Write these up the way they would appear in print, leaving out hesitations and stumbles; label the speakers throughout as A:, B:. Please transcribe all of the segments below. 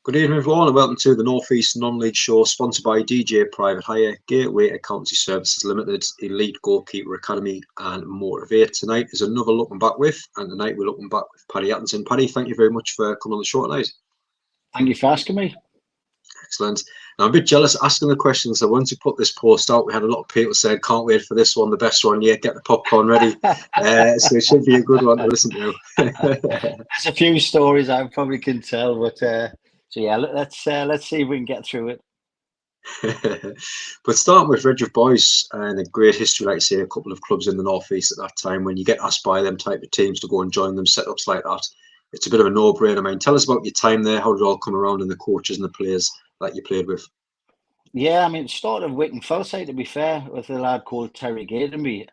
A: Good evening, everyone, and welcome to the North East Non-League Show, sponsored by DJ Private Hire, Gateway Accountancy Services Limited, Elite Goalkeeper Academy, and Motivate. Tonight is another looking back with, and tonight we're looking back with Paddy Atkinson. Paddy, thank you very much for coming on the show tonight.
B: Thank you for asking me.
A: Excellent. Now, I'm a bit jealous asking the questions. So once you put this post out, we had a lot of people saying, "Can't wait for this one, the best one yet. Get the popcorn ready." So it should be a good one to listen to.
B: There's a few stories I probably can tell, but so yeah, let's see if we can get through it.
A: But starting with Redruth Boys and a great history, like I say, a couple of clubs in the North East at that time. When you get asked by them type of teams to go and join them, setups like that, it's a bit of a no-brainer. I mean, tell us about your time there. How did it all come around, and the coaches and the players that you played with?
B: Yeah, I mean, it started Wigan Fellside, to be fair, with a lad called Terry Gatenby.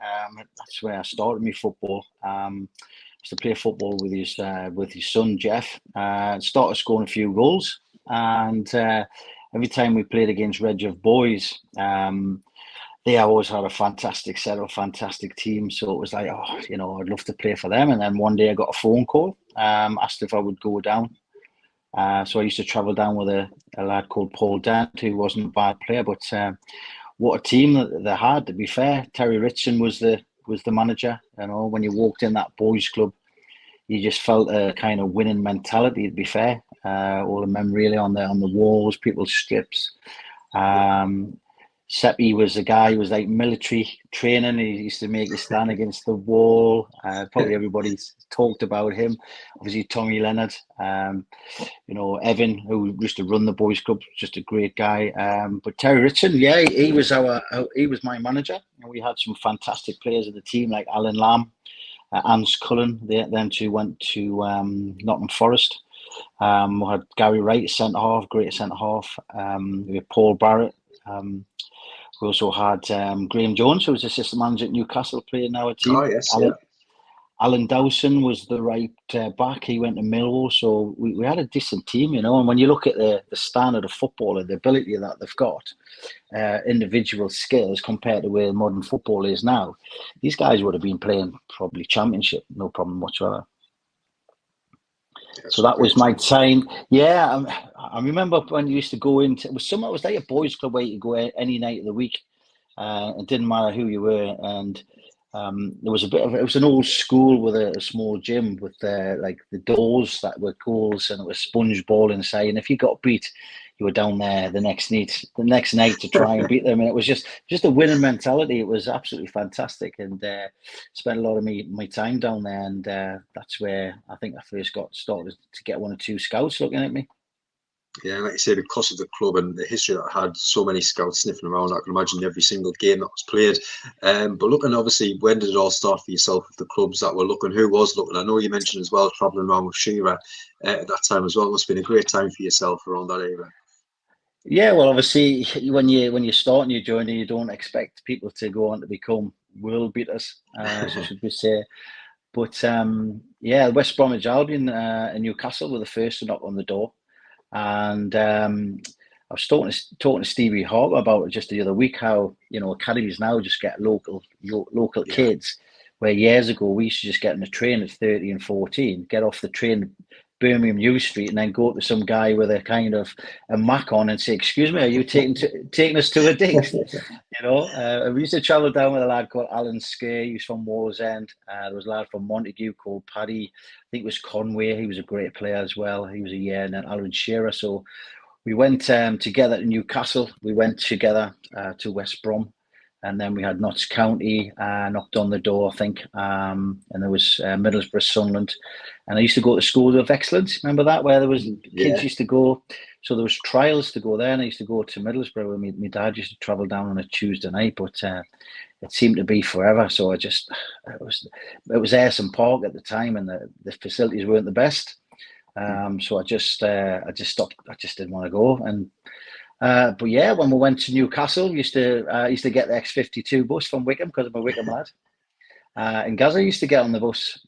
B: That's where I started my football. Used to play football with his son Jeff. Started scoring a few goals, and every time we played against Redruth Boys, they always had a fantastic setup, fantastic team. So it was like, oh, I'd love to play for them. And then one day I got a phone call, asked if I would go down. So I used to travel down with a lad called Paul Dent, who wasn't a bad player, but what a team that they had. To be fair, Terry Richardson was the manager. When you walked in that boys' club, you just felt a kind of winning mentality. To be fair, all the men really on the walls, people's strips. Seppi was a guy who was like military training. He used to make you stand against the wall. Probably everybody's talked about him. Obviously, Tommy Leonard. Evan, who used to run the boys' club, just a great guy. But Terry Richardson, yeah, he was my manager. And we had some fantastic players in the team, like Alan Lamb, Ans Cullen. Them two went to Nottingham Forest. We had Gary Wright, centre half, great centre half. We had Paul Barrett. We also had Graham Jones, who was assistant manager at Newcastle, playing in our team.
A: Oh, yes, yeah.
B: Alan Dowson was the right back. He went to Millwall, so we had a decent team, And when you look at the standard of football and the ability that they've got, individual skills compared to where modern football is now, these guys would have been playing probably Championship, no problem whatsoever. So that was my time. Yeah, I remember when you used to go into it was like a boys' club where you could go any night of the week. It didn't matter who you were, and there was it was an old school with a small gym with like the doors that were goals, and it was sponge ball inside. And if you got beat, you were down there the next night to try and beat them. And it was just a winning mentality. It was absolutely fantastic, and spent a lot of my time down there. And that's where I think I first got started to get one or two scouts looking at me.
A: Yeah, like you say, because of the club and the history that I had, so many scouts sniffing around, I can imagine every single game that was played. But looking, obviously, when did it all start for yourself with the clubs that were looking? Who was looking? I know you mentioned as well travelling around with Shearer at that time as well. It must have been a great time for yourself around that era.
B: Yeah, well, obviously, when you start your journey, you don't expect people to go on to become world beaters, so should we say? But West Bromwich Albion and Newcastle were the first to knock on the door. And I was talking to Stevie Harper about it just the other week, how academies now just get local kids, where years ago we used to just get on the train at 13 and 14, get off the train Birmingham New Street, and then go to some guy with a kind of a Mac on and say, "Excuse me, are you taking us to a date?" We used to travel down with a lad called Alan Skay. He was from Wallsend. There was a lad from Montague called Paddy. I think it was Conway. He was a great player as well. He was a year, and then Alan Shearer. So we went together to Newcastle. We went together to West Brom. And then we had Notts County knocked on the door, I think. And there was Middlesbrough, Sunderland. And I used to go to School of Excellence. Remember that? Where there was kids used to go. So there was trials to go there. And I used to go to Middlesbrough. And my dad used to travel down on a Tuesday night. But it seemed to be forever. So it was Ayresome Park at the time. And the facilities weren't the best. So I just stopped. I just didn't want to go. And but yeah, when we went to Newcastle, we used to get the X52 bus from Wickham because I'm a Wickham lad. And Gaza used to get on the bus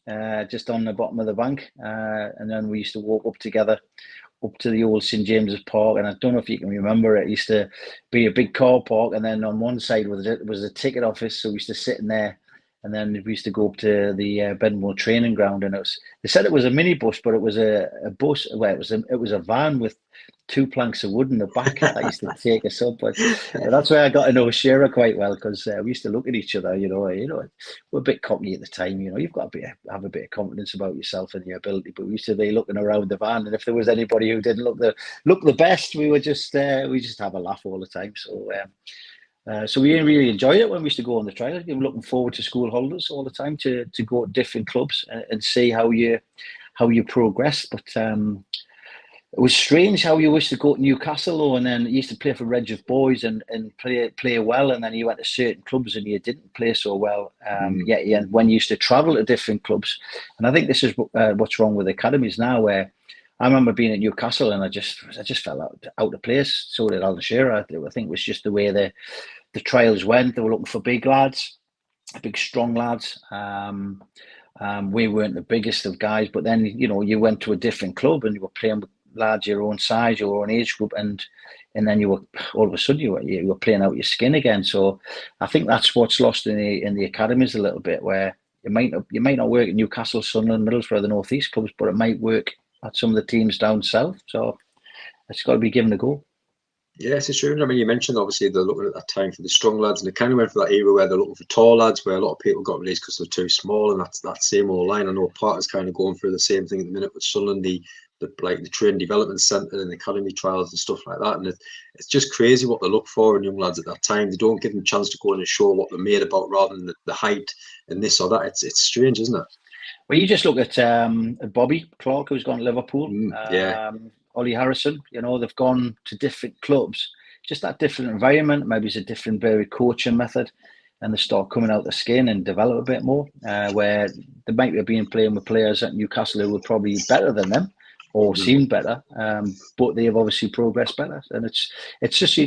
B: just on the bottom of the bank, and then we used to walk up together up to the old St James's Park. And I don't know if you can remember, it used to be a big car park, and then on one side was a ticket office, so we used to sit in there And then we used to go up to the Benmore training ground, and they said it was a minibus, but it was a bus. Well, it was a van with 2 planks of wood in the back that used to take us up. But that's where I got to know Shearer quite well, because we used to look at each other. We're a bit cocky at the time. You've got to have a bit of confidence about yourself and your ability. But we used to be looking around the van, and if there was anybody who didn't look the best, we just have a laugh all the time. So we really enjoyed it when we used to go on the trial. We were looking forward to school holidays all the time to go to different clubs and see how you progress. But it was strange how you used to go to Newcastle, though, and then you used to play for Reg of Boys and play well, and then you went to certain clubs and you didn't play so well. Yeah, when you used to travel to different clubs, and I think this is what's wrong with academies now, where I remember being at Newcastle and I just fell out of place. So did Alan Shearer. I think it was just the way the trials went. They were looking for big lads, big strong lads. We weren't the biggest of guys, but then you went to a different club and you were playing with lads your own size, your own age group, and then you were all of a sudden you were playing out your skin again. So I think that's what's lost in the academies a little bit, where you might not work at Newcastle, Sunderland, Middlesbrough, the North East clubs, but it might work at some of the teams down south. So it's got to be given a go.
A: Yes, it's true. I mean, you mentioned obviously they're looking at that time for the strong lads, and they kind of went for that era where they're looking for tall lads, where a lot of people got released because they're too small, and that's that same old line. I know Parker's kind of going through the same thing at the minute with Sunderland, the training development centre and the academy trials and stuff like that. And it's just crazy what they look for in young lads at that time. They don't give them a chance to go in and show what they're made about, rather than the height and this or that. It's strange, isn't it?
B: Well, you just look at Bobby Clark, who's gone to Liverpool.
A: Yeah.
B: Ollie Harrison, they've gone to different clubs, just that different environment. Maybe it's a different coaching method, and they start coming out the skin and develop a bit more, where they might have been playing with players at Newcastle who were probably better than them or seemed better, but they have obviously progressed better. And it's just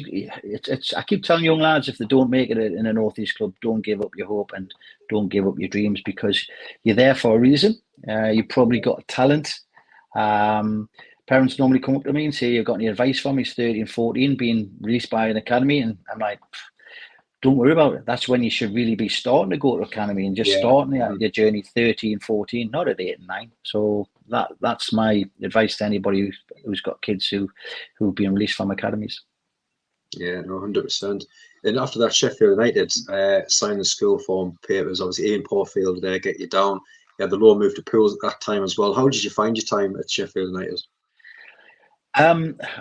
B: I keep telling young lads, if they don't make it in a North East club, don't give up your hope and don't give up your dreams, because you're there for a reason. You've probably got talent. Parents normally come up to me and say, "You've got any advice for me? He's 13, 14, being released by an academy." And I'm like, don't worry about it. That's when you should really be starting to go to academy and just starting your journey 13, 14, not at 8 and 9. So that's my advice to anybody who's got kids who've been released from academies.
A: Yeah, no, 100%. And after that, Sheffield United signed the school form papers. Obviously, Ian Porfield there get you down. You had the loan move to Pools at that time as well. How did you find your time at Sheffield United?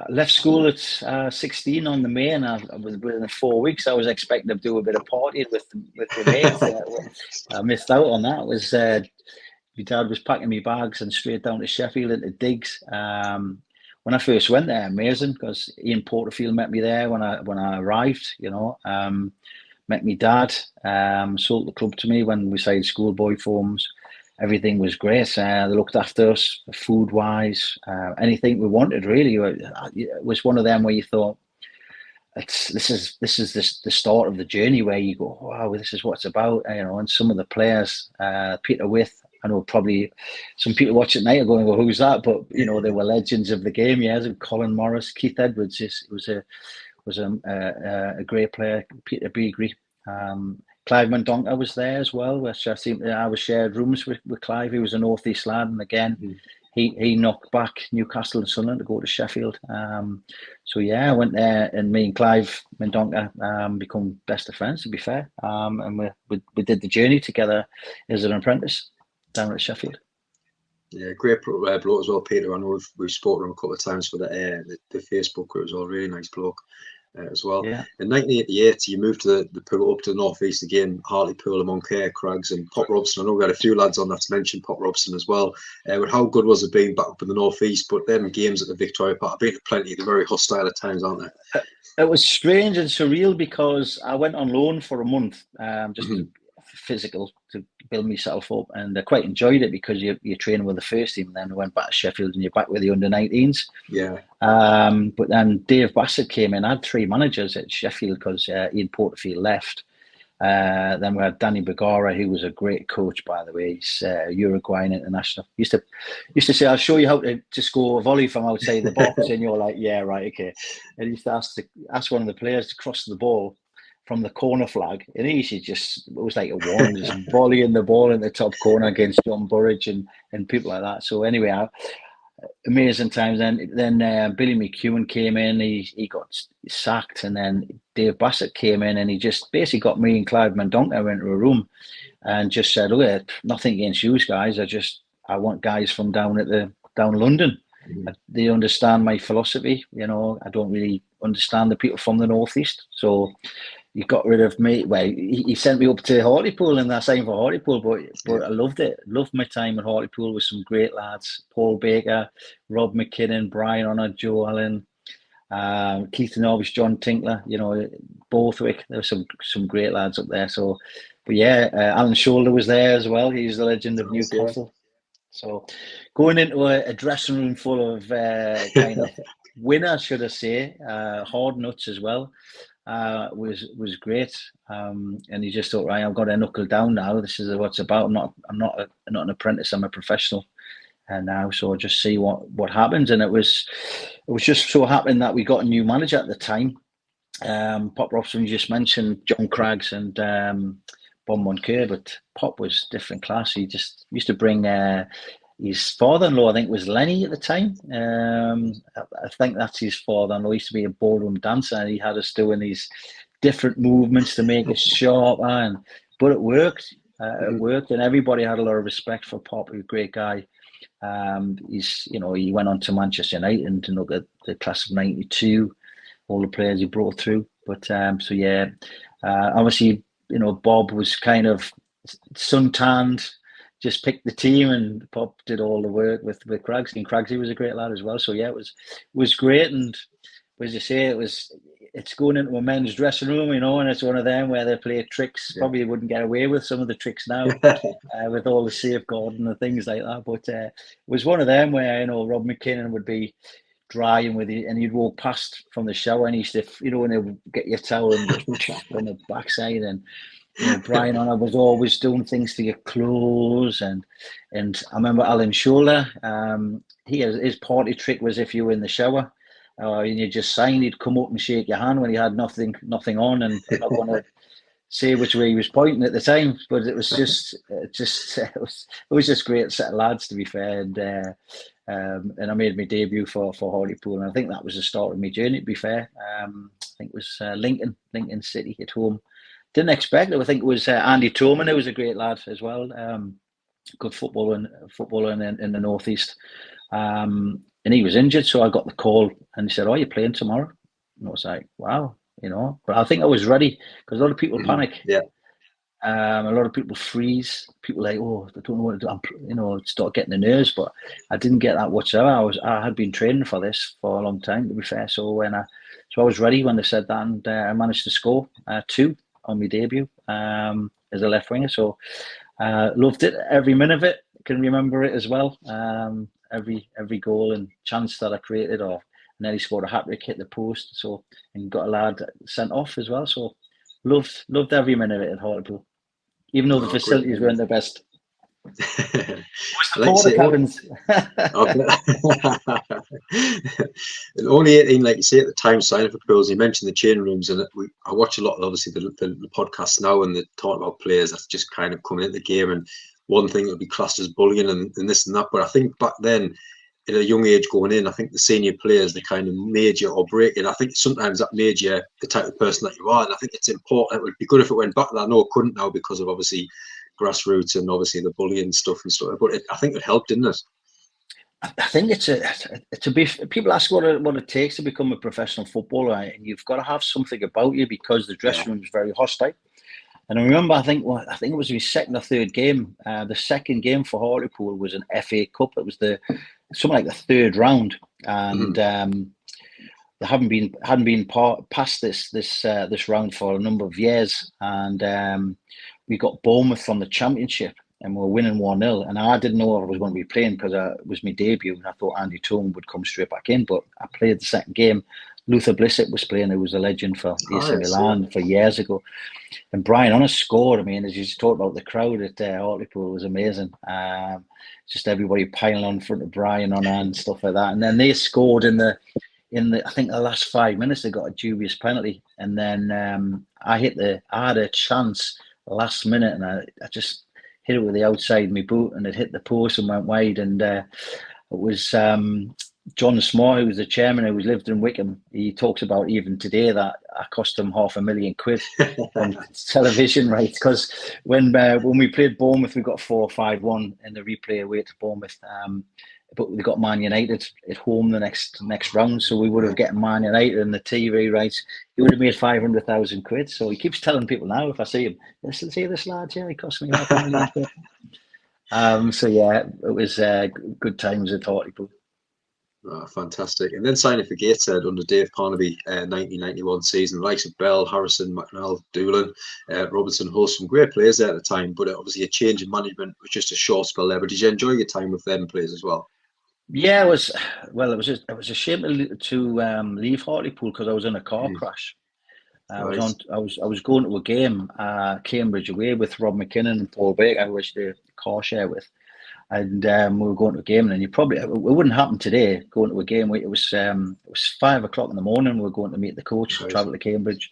B: Left school at 16 on the May, and within 4 weeks I was expecting to do a bit of partying with the mates. I missed out on that. It was my dad was packing me bags and straight down to Sheffield into digs. When I first went there, amazing, because Ian Porterfield met me there when I arrived. Met me dad, sold the club to me when we signed schoolboy forms. Everything was great. They looked after us food-wise, anything we wanted, really. It was one of them where you thought, this is the start of the journey, where you go, wow, this is what it's about. And some of the players, Peter With, I know probably some people watching tonight are going, well, who's that? But they were legends of the game. Yes, and Colin Morris, Keith Edwards was a great player. Peter Beagrie. Clive Mendonca was there as well, which I think I was shared rooms with Clive. He was a North East lad, and again, he knocked back Newcastle and Sunderland to go to Sheffield. So yeah, I went there, and me and Clive Mendonca become best of friends, to be fair. And we did the journey together as an apprentice down at Sheffield. Yeah,
A: great bloke as well, Peter. I know we've spoken to him a couple of times for the Facebook group as well. Really nice bloke. As well.
B: Yeah.
A: In 1988, you moved to the pool up to the northeast again, Hartlepool, Moncare, Crags, and Pop Robson. I know we had a few lads on that to mention Pop Robson as well. But how good was it being back up in the northeast? But them games at the Victoria Park, I've been to plenty. They're very hostile at times, aren't they?
B: It was strange and surreal, because I went on loan for a month, just physical, to build myself up, and I quite enjoyed it, because you're training with the first team, and then I went back to Sheffield and you're back with the under-19s.
A: Yeah.
B: But then Dave Bassett came in. I had 3 managers at Sheffield because Ian Porterfield left. Then we had Danny Begara, who was a great coach, by the way. He's Uruguayan international. Used to say, "I'll show you how to score a volley from outside the box," and you're like, "Yeah, right, okay." And he used to ask one of the players to cross the ball from the corner flag, and he used to just, it was like a wand, just volleying the ball in the top corner against John Burridge and people like that. So anyway, amazing times. Then Billy McEwen came in, he got sacked, and then Dave Bassett came in, and he just basically got me and Clive Mendonca into a room and just said, "Look, nothing against you guys. I want guys from down London. They understand my philosophy. You know, I don't really understand the people from the northeast. So he got rid of me. Well, he sent me up to Hartlepool, and I signed for Hartlepool. But I loved it. Loved my time at Hartlepool with some great lads: Paul Baker, Rob McKinnon, Brian Honor, Joe Allen, Keith Norwich, John Tinkler. You know, Borthwick. There were some great lads up there. So, but yeah, Alan Shoulder was there as well. He's the legend of Newcastle. So going into a dressing room full of kind of winners, should I say, hard nuts as well, was great. And you just thought, right, I've got to knuckle down now. This is what it's about. I'm not an apprentice. I'm a professional. And now, so just see what happens. And it was just so happened that we got a new manager at the time. Pop Robson just mentioned John Craggs and Bon Moncur, but Pop was different class. He just used to bring his father-in-law, I think, was Lenny at the time. I think that's his father-in-law. He used to be a ballroom dancer, and he had us doing these different movements to make us sharper. But it worked. It worked, and everybody had a lot of respect for Pop. He was a great guy. He went on to Manchester United and to look at the class of '92, all the players he brought through. But obviously, Bob was kind of suntanned, just picked the team, and Pop did all the work with Craigsy. And Craigsy was a great lad as well. So yeah, it was great. And as you say, it's going into a men's dressing room, and it's one of them where they play tricks. Yeah. Probably wouldn't get away with some of the tricks now with all the safeguarding and things like that. But it was one of them where Rob McKinnon would be drying with you, and you'd walk past from the shower, and he used to, when they get your towel and just on the backside, and Brian Honor was always doing things to your clothes, and I remember Alan Shoulder, his party trick was if you were in the shower and you just signed, he'd come up and shake your hand when he had nothing on, and I'm not going to say which way he was pointing at the time, but it was it was just great set of lads, to be fair. And I made my debut for Hartlepool, and I think that was the start of my journey, to be fair. I think it was Lincoln City at home. Didn't expect it. I think it was Andy Toman, who was a great lad as well. Good footballer in the northeast. And he was injured, so I got the call, and he said, "Oh, you're playing tomorrow?" And I was like, "Wow." But I think I was ready, because a lot of people panic.
A: Yeah.
B: A lot of people freeze. People like, "Oh, I don't know what to do." Start getting the nerves. But I didn't get that whatsoever. I had been training for this for a long time, to be fair. So I was ready when they said that, and I managed to score 2 on my debut as a left winger. So loved it, every minute of it. Can remember it as well. Every goal and chance that I created, and then he scored a hat-trick, hit the post, and got a lad sent off as well. So loved every minute of it at Hartlepool, even though the facilities weren't the best.
A: The only 18, like you say, at the time signing for pros. You mentioned the changing rooms, and I watch a lot of, obviously, the podcasts now, and they talk about players that's just kind of coming into the game, and one thing that would be classed as bullying and this and that. But I think back then, at a young age going in, I think the senior players, they kind of made you or break it. I think sometimes that made you the type of person that you are, and I think it's important. It would be good if it went back. I know it couldn't now because of, obviously, grassroots and obviously the bullying stuff and stuff. But I think it helped, didn't it?
B: I think it's a bit. People ask what it takes to become a professional footballer, and you've got to have something about you, because the dressing room is very hostile. And I remember, I think it was my second or third game. The second game for Hartlepool was an FA Cup. It was something like the third round, and they hadn't been past this round for a number of years. And we got Bournemouth from the Championship, and we were winning 1-0. And I didn't know I was going to be playing, because it was my debut, and I thought Andy Toman would come straight back in. But I played the second game. Luther Blissett was playing, who was a legend for AC Milan for years ago. And Brian Honor scored. I mean, as you talked about, the crowd at Hartlepool was amazing. Just everybody piling on in front of Brian Honor and stuff like that. And then they scored in the I think the last 5 minutes. They got a dubious penalty, and then I had a chance last minute, and I just hit it with the outside of my boot, and it hit the post and went wide. And it was John Smart, who was the chairman, who lived in Wickham. He talks about even today that I cost him £500,000 on television rights, because when we played Bournemouth, we got 4-5-1 in the replay away to Bournemouth. But we got Man United at home the next round, so we would have gotten Man United and the TV rights. He would have made £500,000. So he keeps telling people now, if I see him, listen, see this lad, yeah, he cost me £500,000. So yeah, it was good times at Hartlepool.
A: Oh, fantastic. And then signing for Gateshead under Dave Parnaby, 1991 season. The likes of Bell, Harrison, McNall, Doolan, Robertson, Hull, some great players there at the time, but obviously a change in management was just a short spell there. But did you enjoy your time with them players as well?
B: Yeah, it was. Well, it was a shame to leave Hartlepool because I was in a car crash. I was going to a game, Cambridge away, with Rob McKinnon and Paul Baker, who I was the car share with, and we were going to a game. And it wouldn't happen today. Going to a game, it was 5 o'clock in the morning. We were going to meet the coach, travel to Cambridge.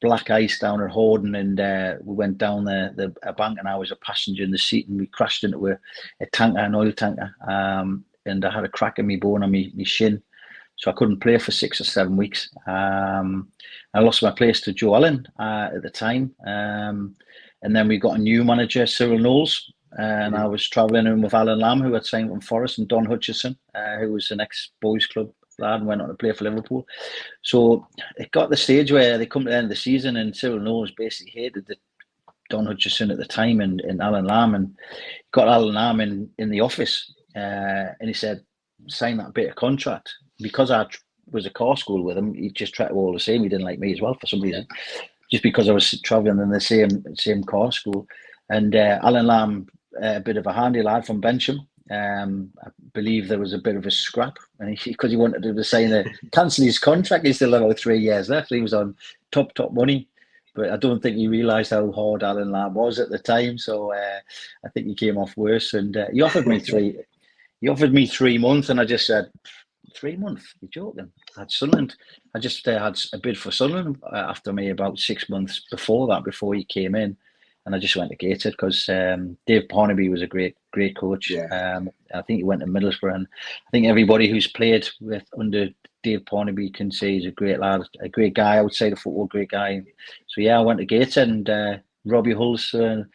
B: Black ice down at Horden, and we went down the bank, and I was a passenger in the seat, and we crashed into a tanker, an oil tanker. And I had a crack in my bone on my shin, so I couldn't play for 6 or 7 weeks. I lost my place to Joe Allen at the time, and then we got a new manager, Cyril Knowles, and I was travelling in with Alan Lamb, who had signed from Forest, and Don Hutchison, who was an ex-boys club lad and went on to play for Liverpool. So it got to the stage where they come to the end of the season, and Cyril Knowles basically hated Don Hutchison at the time and Alan Lamb, and got Alan Lamb in the office. And he said, sign that bit of contract. Because I was a car school with him, he just tried to all the same. He didn't like me as well for some reason, just because I was travelling in the same car school. And Alan Lamb, a bit of a handy lad from Bensham. I believe there was a bit of a scrap, and because he wanted to sign cancel his contract. He still had about 3 years left. He was on top money. But I don't think he realised how hard Alan Lamb was at the time. So I think he came off worse. And he offered me 3 months, and I just said, 3 months? You're joking. I had Sunderland. I just had a bid for Sunderland after me about 6 months before he came in. And I just went to Gateshead because Dave Parnaby was a great coach. Yeah. I think he went to Middlesbrough, and I think everybody who's played under Dave Parnaby can say he's a great lad, a great guy outside of football, great guy. So yeah, I went to Gateshead, and Robbie Hulse,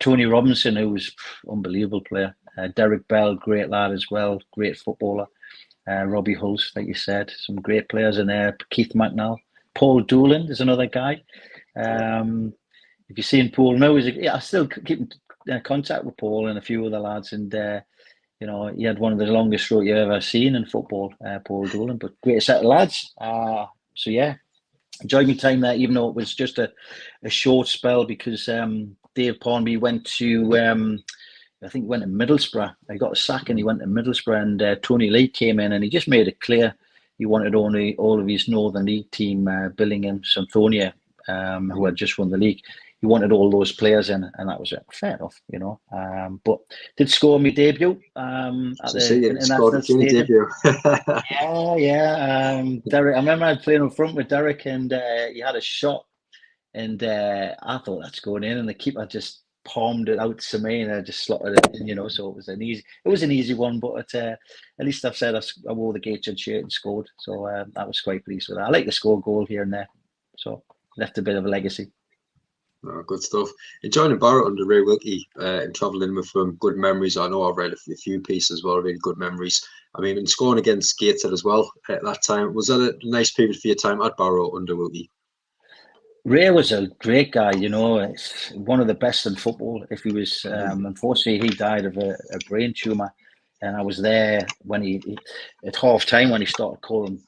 B: Tony Robinson, who was unbelievable player, Derek Bell, great lad as well, great footballer. Robbie Hulse, like you said, some great players in there. Keith McNall, Paul Doolan is another guy. If you've seen Paul now, I still keep in contact with Paul and a few other lads, and he had one of the longest throat you've ever seen in football, Paul Doolan, but great set of lads. So yeah, enjoyed my time there, even though it was just a short spell, because Dave Parnaby went to, I think he went to Middlesbrough. He got a sack and he went to Middlesbrough, and Tony Lee came in, and he just made it clear he wanted only all of his Northern League team, Billingham, Synthonia, who had just won the league. He wanted all those players in, and that was it. Fair enough, but did score my debut at the international stadium. Yeah. Derek, I remember I was playing in front with Derek, and he had a shot, and I thought that's going in, and the keeper just palmed it out to me, and I just slotted it in. So it was an easy one, but at least I've said I wore the Gateshead shirt and scored, so I was quite pleased with that. I like to score a goal here and there, so left a bit of a legacy.
A: Oh, good stuff. And joining Barrett under Ray Wilkie and travelling with him, good memories. I know I've read a few pieces as well, really good memories. I mean, and scoring against Gateshead as well at that time. Was that a nice period for your time at Barrow under Wilkie?
B: Ray was a great guy, one of the best in football. If he was, unfortunately, he died of a brain tumour, and I was there when he at half time when he started calling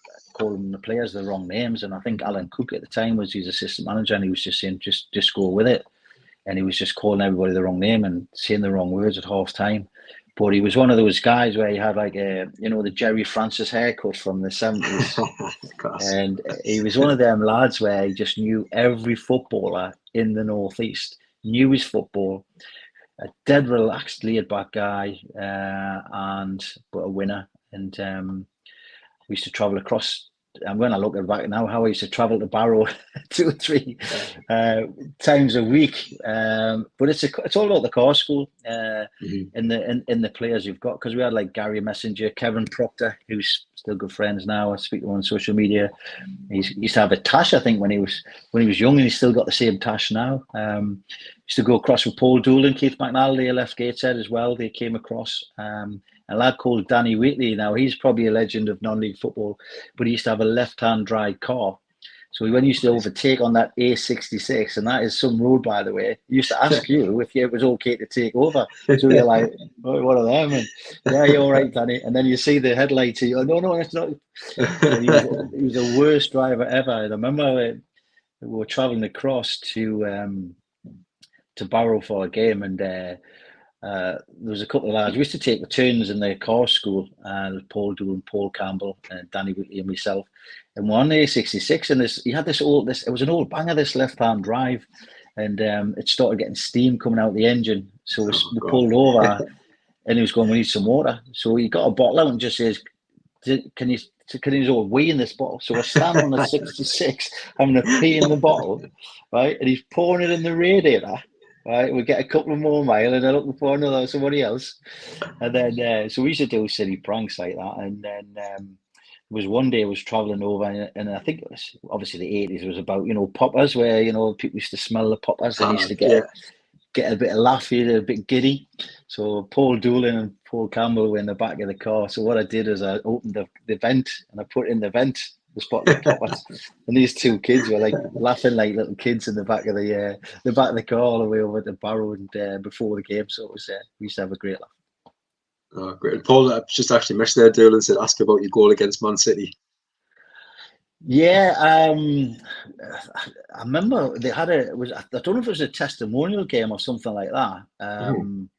B: the players the wrong names, and I think Alan Cook at the time was his assistant manager, and he was just saying just go with it, and he was just calling everybody the wrong name and saying the wrong words at half time. But he was one of those guys where he had like the Jerry Francis haircut from the 70s. And he was one of them lads where he just knew every footballer in the Northeast, knew his football, a dead relaxed, laid back guy, but a winner. And we used to travel across and when I look back now, how I used to travel to Barrow 2 or 3 times a week. But it's all about the core school in the players you've got, because we had like Gary Messenger, Kevin Proctor, who's still good friends now. I speak to him on social media. He used to have a tash, I think, when he was young, and he's still got the same tash now. Used to go across with Paul Doolan, Keith McNally, left Gateshead as well. They came across. A lad called Danny Wheatley. Now, he's probably a legend of non-league football, but he used to have a left-hand drive car. So when he used to overtake on that A66, and that is some road, by the way, he used to ask you if it was okay to take over. So you're like, oh, what are them? And yeah, you're all right, Danny. And then you see the headlights, and you go, no, it's not. He was the worst driver ever. I remember we were travelling across to Barrow for a game, and there was a couple of lads. We used to take the turns in the car school, Paul Doolin, Paul Campbell, Danny Whitley, and myself. And we're on the A66, and he had this it was an old banger, this left-hand drive, and it started getting steam coming out of the engine. So we pulled over, and he was going, we need some water. So he got a bottle out and just says, can you all wee in this bottle? So we're standing on the 66, having a pee in the bottle, right? And he's pouring it in the radiator. Right, we get a couple more mile, and they're looking for somebody else, and then so we used to do silly pranks like that. And then there was one day I was travelling over, and I think it was obviously the 80s. It was about poppers, where people used to smell the poppers, and used to get a bit of laughy, a bit giddy. So Paul Doolin and Paul Campbell were in the back of the car. So what I did is I opened the vent, and I put in the vent the spotlight poppers, and these 2 kids were like laughing like little kids in the back of the car all the way over to Barrow, and before the game. So it was we used to have a great laugh.
A: Oh, great. Paul, I just actually missed there, Doolin said, ask about your goal against Man City.
B: Yeah, I remember they had I don't know if it was a testimonial game or something like that. And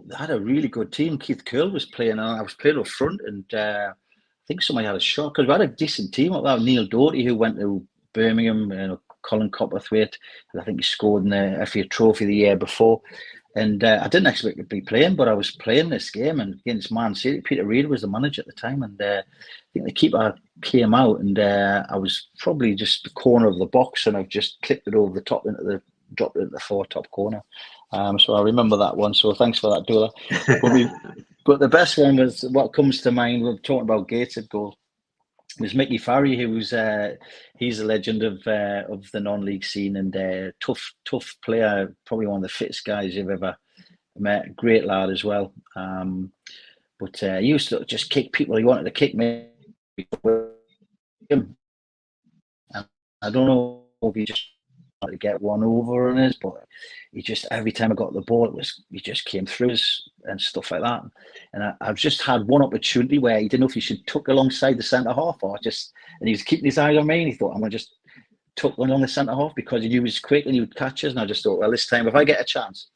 B: they had a really good team. Keith Curl was playing, and I was playing up front, and I think somebody had a shot, because we had a decent team up there. Neil Doherty, who went to Birmingham, Colin Copperthwaite, I think he scored in the FA Trophy the year before. And I didn't expect to be playing, but I was playing this game, and against Man City. Peter Reid was the manager at the time, and I think the keeper came out, and I was probably just the corner of the box, and I've just clipped it over the top dropped it into the 4 top corner. So I remember that one. So thanks for that, Dula. But the best one was what comes to mind. We're talking about Gateshead goal. It was Mickey Farry, who was he's a legend of the non-league scene, and tough player, probably one of the fittest guys you've ever met. Great lad as well. But he used to just kick people. He wanted to kick me. And I don't know if he just wanted to get one over on us, but he just, every time I got the ball, he just came through us and stuff like that. And I've just had one opportunity where he didn't know if he should tuck alongside the centre half and he was keeping his eyes on me, and he thought, I'm going to just tuck one on the centre half, because he knew he was quick and he would catch us. And I just thought, well, this time, if I get a chance,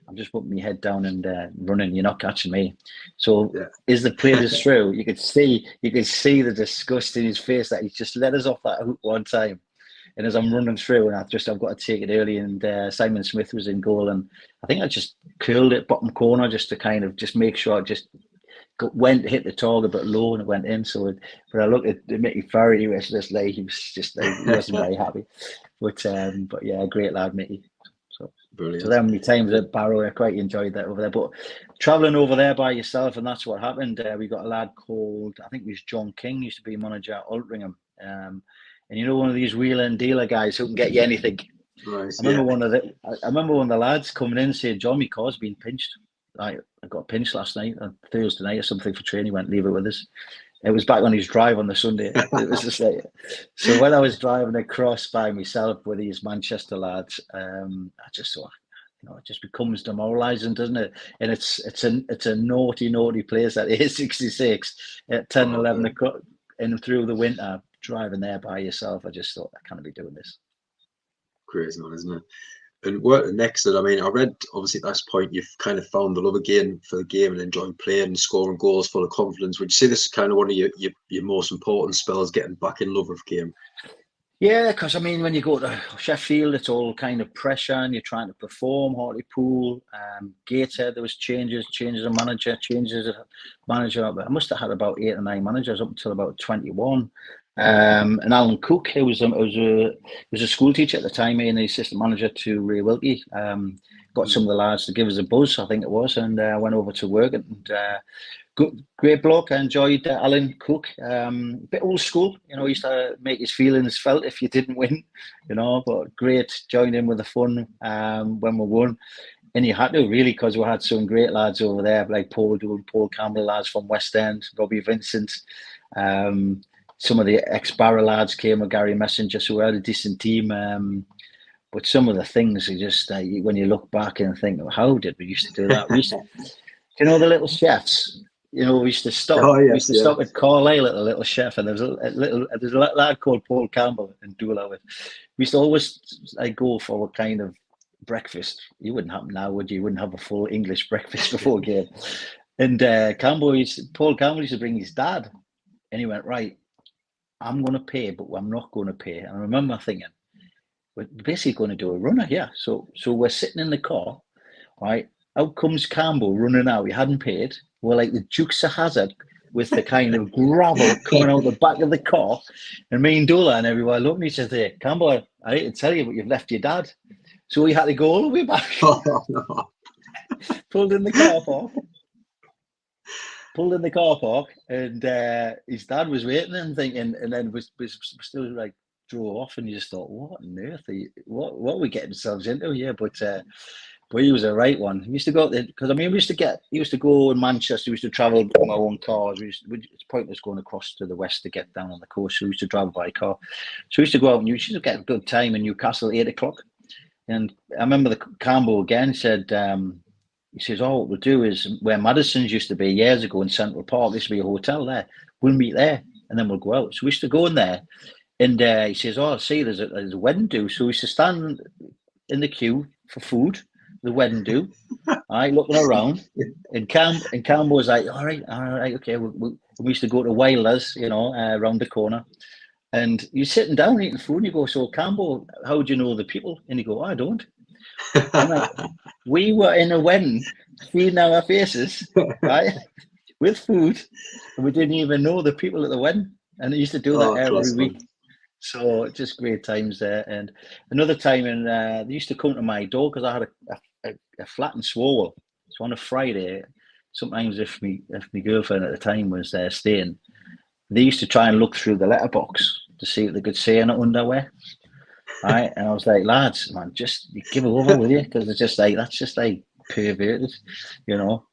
B: I'm just putting my head down and running. You're not catching me. So as the play was through, you could see the disgust in his face that he just let us off that hook one time. And as I'm running through, and I've got to take it early, and Simon Smith was in goal, and I think I just curled it bottom corner just to kind of just make sure I just hit the target but low, and it went in. So, but I looked at Mickey Farry, he was just like, he wasn't very happy. But yeah, great lad, Mickey. So brilliant. So then many times at Barrow, I quite enjoyed that over there. But travelling over there by yourself, and that's what happened. We got a lad called, I think it was John King, used to be manager at Altrincham. And one of these wheeler and dealer guys who can get you anything. Nice, I remember one of the lads coming in saying, John, my car's been pinched. I got pinched last night, on Thursday night or something for training. He went, leave it with us. It was back on his drive on the Sunday. It was just like, so when I was driving across by myself with these Manchester lads, I just thought, it just becomes demoralising, doesn't it? And it's a naughty place at A66 at 10, 11 o'clock, and through the winter, driving there by yourself. I just thought, I can't be doing this.
A: Crazy one, isn't it? And what next? I mean, I read obviously at this point you've kind of found the love again for the game and enjoying playing and scoring goals, full of confidence. Would you say this is kind of one of your most important spells, getting back in love with the game?
B: Yeah, because I mean, when you go to Sheffield, it's all kind of pressure, and you're trying to perform. Hartlepool, Gateshead, there was changes of manager, changes of manager. I must have had about 8 or 9 managers up until about 21. And Alan Cook, who was a school teacher at the time, and the assistant manager to Ray Wilkie, got some of the lads to give us a buzz, I think it was, and went over to work and. Good, great bloke. I enjoyed Alan Cook. A bit old school, he used to make his feelings felt if you didn't win, but great. Joined in with the fun when we won. And you had to really, because we had some great lads over there, like Paul Doon, Paul Campbell, lads from West End, Robbie Vincent. Some of the ex-Barra lads came with Gary Messenger, so we had a decent team. But some of the things are just, when you look back and think, how did we used to do that? We used to, the little chefs? We used to stop.
A: Oh
B: We
A: yes,
B: used to
A: yeah.
B: stop at Carlisle at the little chef, and there's a lad called Paul Campbell in Dula with. We used to always go for a kind of breakfast. You wouldn't happen now, would you? You wouldn't have a full English breakfast before a game. And Paul Campbell used to bring his dad, and he went, right, I'm going to pay, but I'm not going to pay. And I remember thinking, we're basically going to do a runner here. So we're sitting in the car, right? Out comes Campbell running out. He hadn't paid. We're like the Dukes of Hazzard with the kind of gravel coming out the back of the car. And me and Dula and everyone looking at each other. Campbell, I hate to tell you, but you've left your dad. So we had to go all the way back.
A: Oh, no.
B: Pulled in the car park. And his dad was waiting and thinking, and then was still like drove off. And you just thought, what on earth what are we getting ourselves into here? But he was a right one. He used to go out there because we used to go in Manchester. We used to travel in our own cars. It's pointless going across to the west to get down on the coast. So we used to travel by car. So we used to go out and we used to get a good time in Newcastle at 8 o'clock. And I remember the Campbell again said, he says, "Oh, what we'll do is where Madison's used to be years ago in Central Park. There used to be a hotel there. We'll meet there and then we'll go out." So we used to go in there. And he says, "Oh, see, there's a wedding do." So we used to stand in the queue for food. The wedding do, looking around, and Campbell was like, all right, okay. We used to go to Wilders, around the corner, and you're sitting down eating food, and you go, "So Campbell, how do you know the people?" And you go, "I don't." I'm like, we were in a wedding, feeding our faces, right, with food, and we didn't even know the people at the wedding, and they used to do that every week. So just great times there. And another time, they used to come to my door because I had a flat in Swalwell. So on a Friday, sometimes if my girlfriend at the time was staying, they used to try and look through the letterbox to see if they could see any underwear. Right, and I was like, lads, man, just give it over with you, because it's just like that's just like perverted,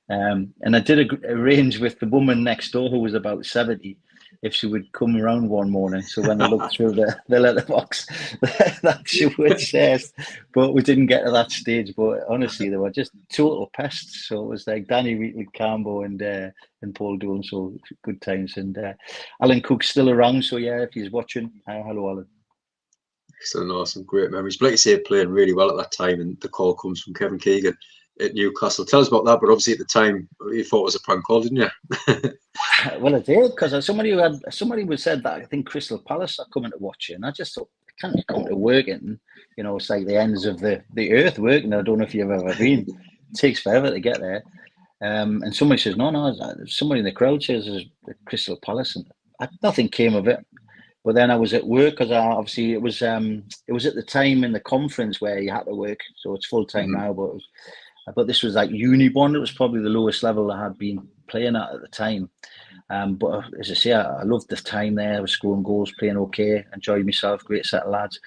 B: And I did arrange with the woman next door who was about 70 if she would come around one morning. So when I looked through the letterbox, that she would say, but we didn't get to that stage. But honestly, they were just total pests. So it was like Danny Wheatley, Campbell, and Paul Doon. So good times. And Alan Cook's still around. So yeah, if he's watching, hello, Alan.
A: Excellent, awesome, great memories. But like you say, playing really well at that time, and the call comes from Kevin Keegan at Newcastle. Tell us about that. But obviously, at the time, you thought it was a prank call, didn't you?
B: Well, I did, because somebody who said that I think Crystal Palace are coming to watch you, and I just thought, I can't come to working. It's like the ends of the earth working. I don't know if you've ever been. It takes forever to get there. And somebody says, no. Somebody in the crowd says there's Crystal Palace, and nothing came of it. But then I was at work because obviously it was at the time in the conference where you had to work, so it's full time now. But this was like uni bond. It was probably the lowest level I had been playing at the time. But as I say, I loved the time there. I was scoring goals, playing okay, enjoyed myself, great set of lads.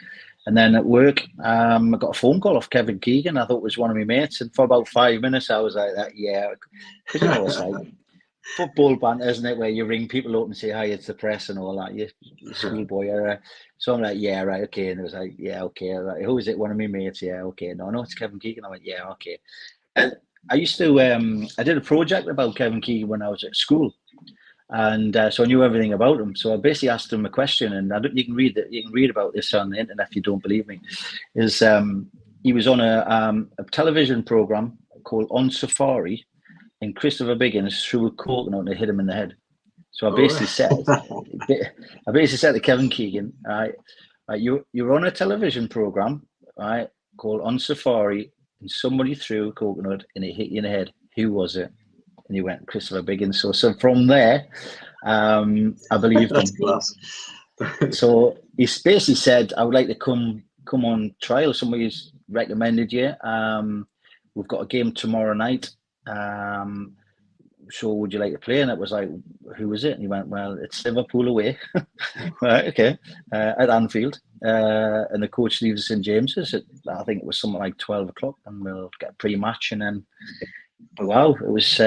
B: And then at work, I got a phone call off Kevin Keegan. I thought it was one of my mates, and for about 5 minutes, I was like, "Yeah," because it's like football banter, isn't it? Where you ring people up and say, "Hi, it's the press," and all that. You schoolboy. So I'm like, "Yeah, right, okay." And it was like, "Yeah, okay." Like, "Who is it? One of my mates." "Yeah, okay." No, it's Kevin Keegan. I went, "Yeah, okay." And I used to, I did a project about Kevin Keegan when I was at school. And so I knew everything about him. So I basically asked him a question, and you can read about this on the internet if you don't believe me. He was on a television program called On Safari, and Christopher Biggins threw a coconut and hit him in the head. So I basically said to Kevin Keegan, right, Right, you're on a television program, right, called On Safari, and somebody threw a coconut and it hit you in the head. Who was it? And you went, Christopher Biggins. So from there, I believed
A: That's
B: him.
A: class.
B: So he basically said, I would like to come on trial. Somebody's recommended you. We've got a game tomorrow night. So would you like to play? And it was like, who was it? And he went, well, it's Liverpool away. Right, okay. At Anfield. And the coach leaves us in James's at, I think it was something like 12 o'clock, and we'll get pre-match. And then, wow, it was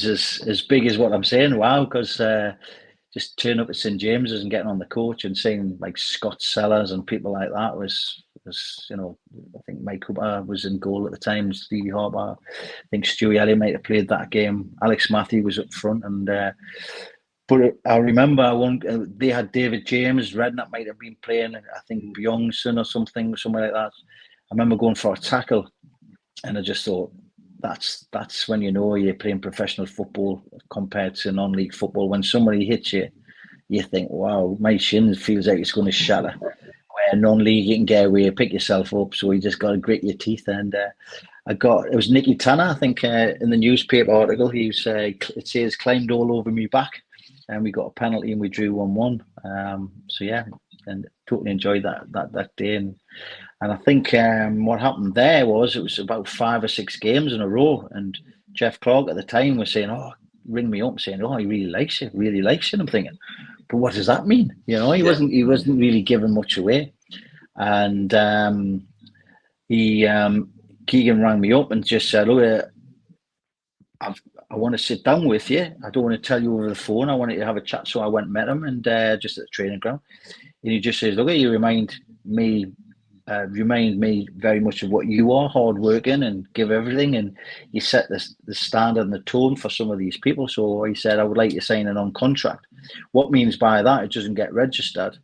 B: as big as what I'm saying. Wow, because just turning up at St James's and getting on the coach and seeing like Scott Sellers and people like that was I think Mike Cooper was in goal at the time, Stevie Harper. I think Stewie Elliott might have played that game. Alex Matthew was up front, and but I remember they had David James, Redknapp might have been playing. I think Bjornsson or somewhere like that. I remember going for a tackle, and I just thought, that's when you know you're playing professional football compared to non-league football. When somebody hits you, you think, wow, my shin feels like it's going to shatter. Where non-league, you can get away, pick yourself up, so you just got to grit your teeth. And it was Nicky Tanner, I think, in the newspaper article, it says climbed all over me back, and we got a penalty and we drew 1-1. So yeah, and totally enjoyed that day. And I think what happened there was it was about 5 or 6 games in a row, and Jeff Clark at the time was saying, "Oh, ring me up," saying, "Oh, he really likes you, really likes you." And I'm thinking, but what does that mean? He wasn't really giving much away. And Keegan rang me up and just said, "Look, I want to sit down with you. I don't want to tell you over the phone. I wanted to have a chat." So I went and met him, and just at the training ground, and he just says, "Look, you remind me very much of what you are, hardworking and give everything, and you set the standard and the tone for some of these people." So he said, "I would like you to sign an on contract." What means by that, it doesn't get registered.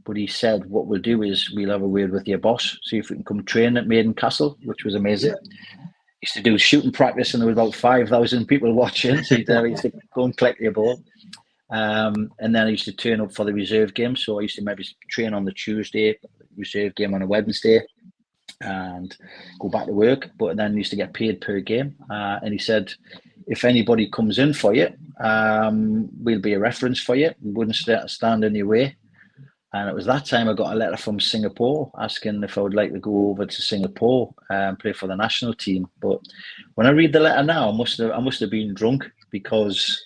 B: But he said, what we'll do is we'll have a word with your boss, see if we can come train at Maiden Castle, which was amazing. Yeah. Used to do shooting practice, and there was about 5,000 people watching. So he used to go and collect your ball. And then I used to turn up for the reserve game. So I used to maybe train on the Tuesday, reserve game on a Wednesday, and go back to work. But then used to get paid per game. And he said, if anybody comes in for you, we'll be a reference for you. We wouldn't stand in your way. And it was that time I got a letter from Singapore asking if I would like to go over to Singapore and play for the national team. But when I read the letter now, I must have been drunk, because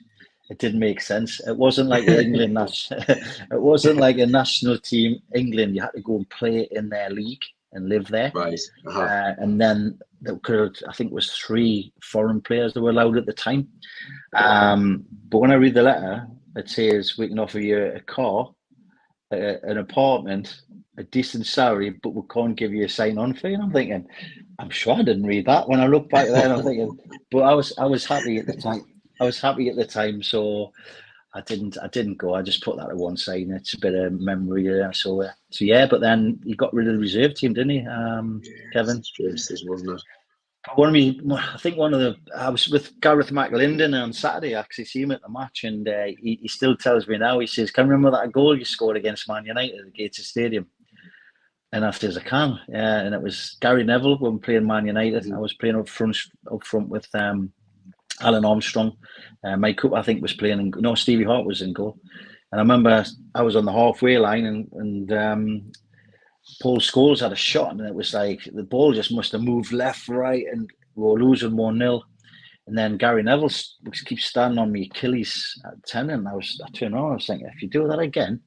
B: it didn't make sense. It wasn't like England. It wasn't like a national team. England, you had to go and play in their league and live there.
A: Right.
B: And then I think it was 3 foreign players that were allowed at the time. But when I read the letter, it says we can offer you a car, an apartment, a decent salary, but we can't give you a sign-on fee. And I'm thinking, I'm sure I didn't read that. When I look back there, I'm thinking, but I was happy at the time. So I didn't go. I just put that to one side, and it's a bit of memory there. So yeah. But then he got rid of the reserve team, didn't he, Kevin?
A: Wasn't it?
B: I was with Gareth McLinden on Saturday. I actually see him at the match, and he still tells me now. He says, "Can you remember that goal you scored against Man United at the Gates Stadium?" And I says, "I can." And it was Gary Neville when playing Man United. Mm-hmm. I was playing up front with Alan Armstrong. Mike Cooper, I think, was playing. Stevie Hart was in goal. And I remember I was on the halfway line, and Paul Scholes had a shot, and it was like the ball just must have moved left, right, and we were losing 1-0. And then Gary Neville keeps standing on me Achilles tendon. I turned on. I was thinking, if you do that again.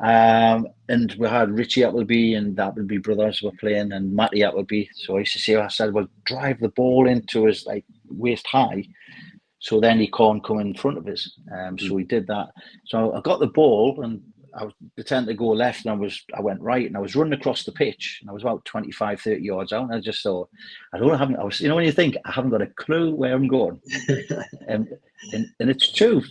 B: And we had Richie Appleby and the Appleby brothers were playing, and Matty Appleby. So I used to say, I said, well, drive the ball into his like waist high, so then he can't come in front of us. So we did that. So I got the ball, and I was pretending to go left, and I went right, and I was running across the pitch, and I was about 25, 30 yards out, and I just thought, when you think, I haven't got a clue where I'm going. And it's true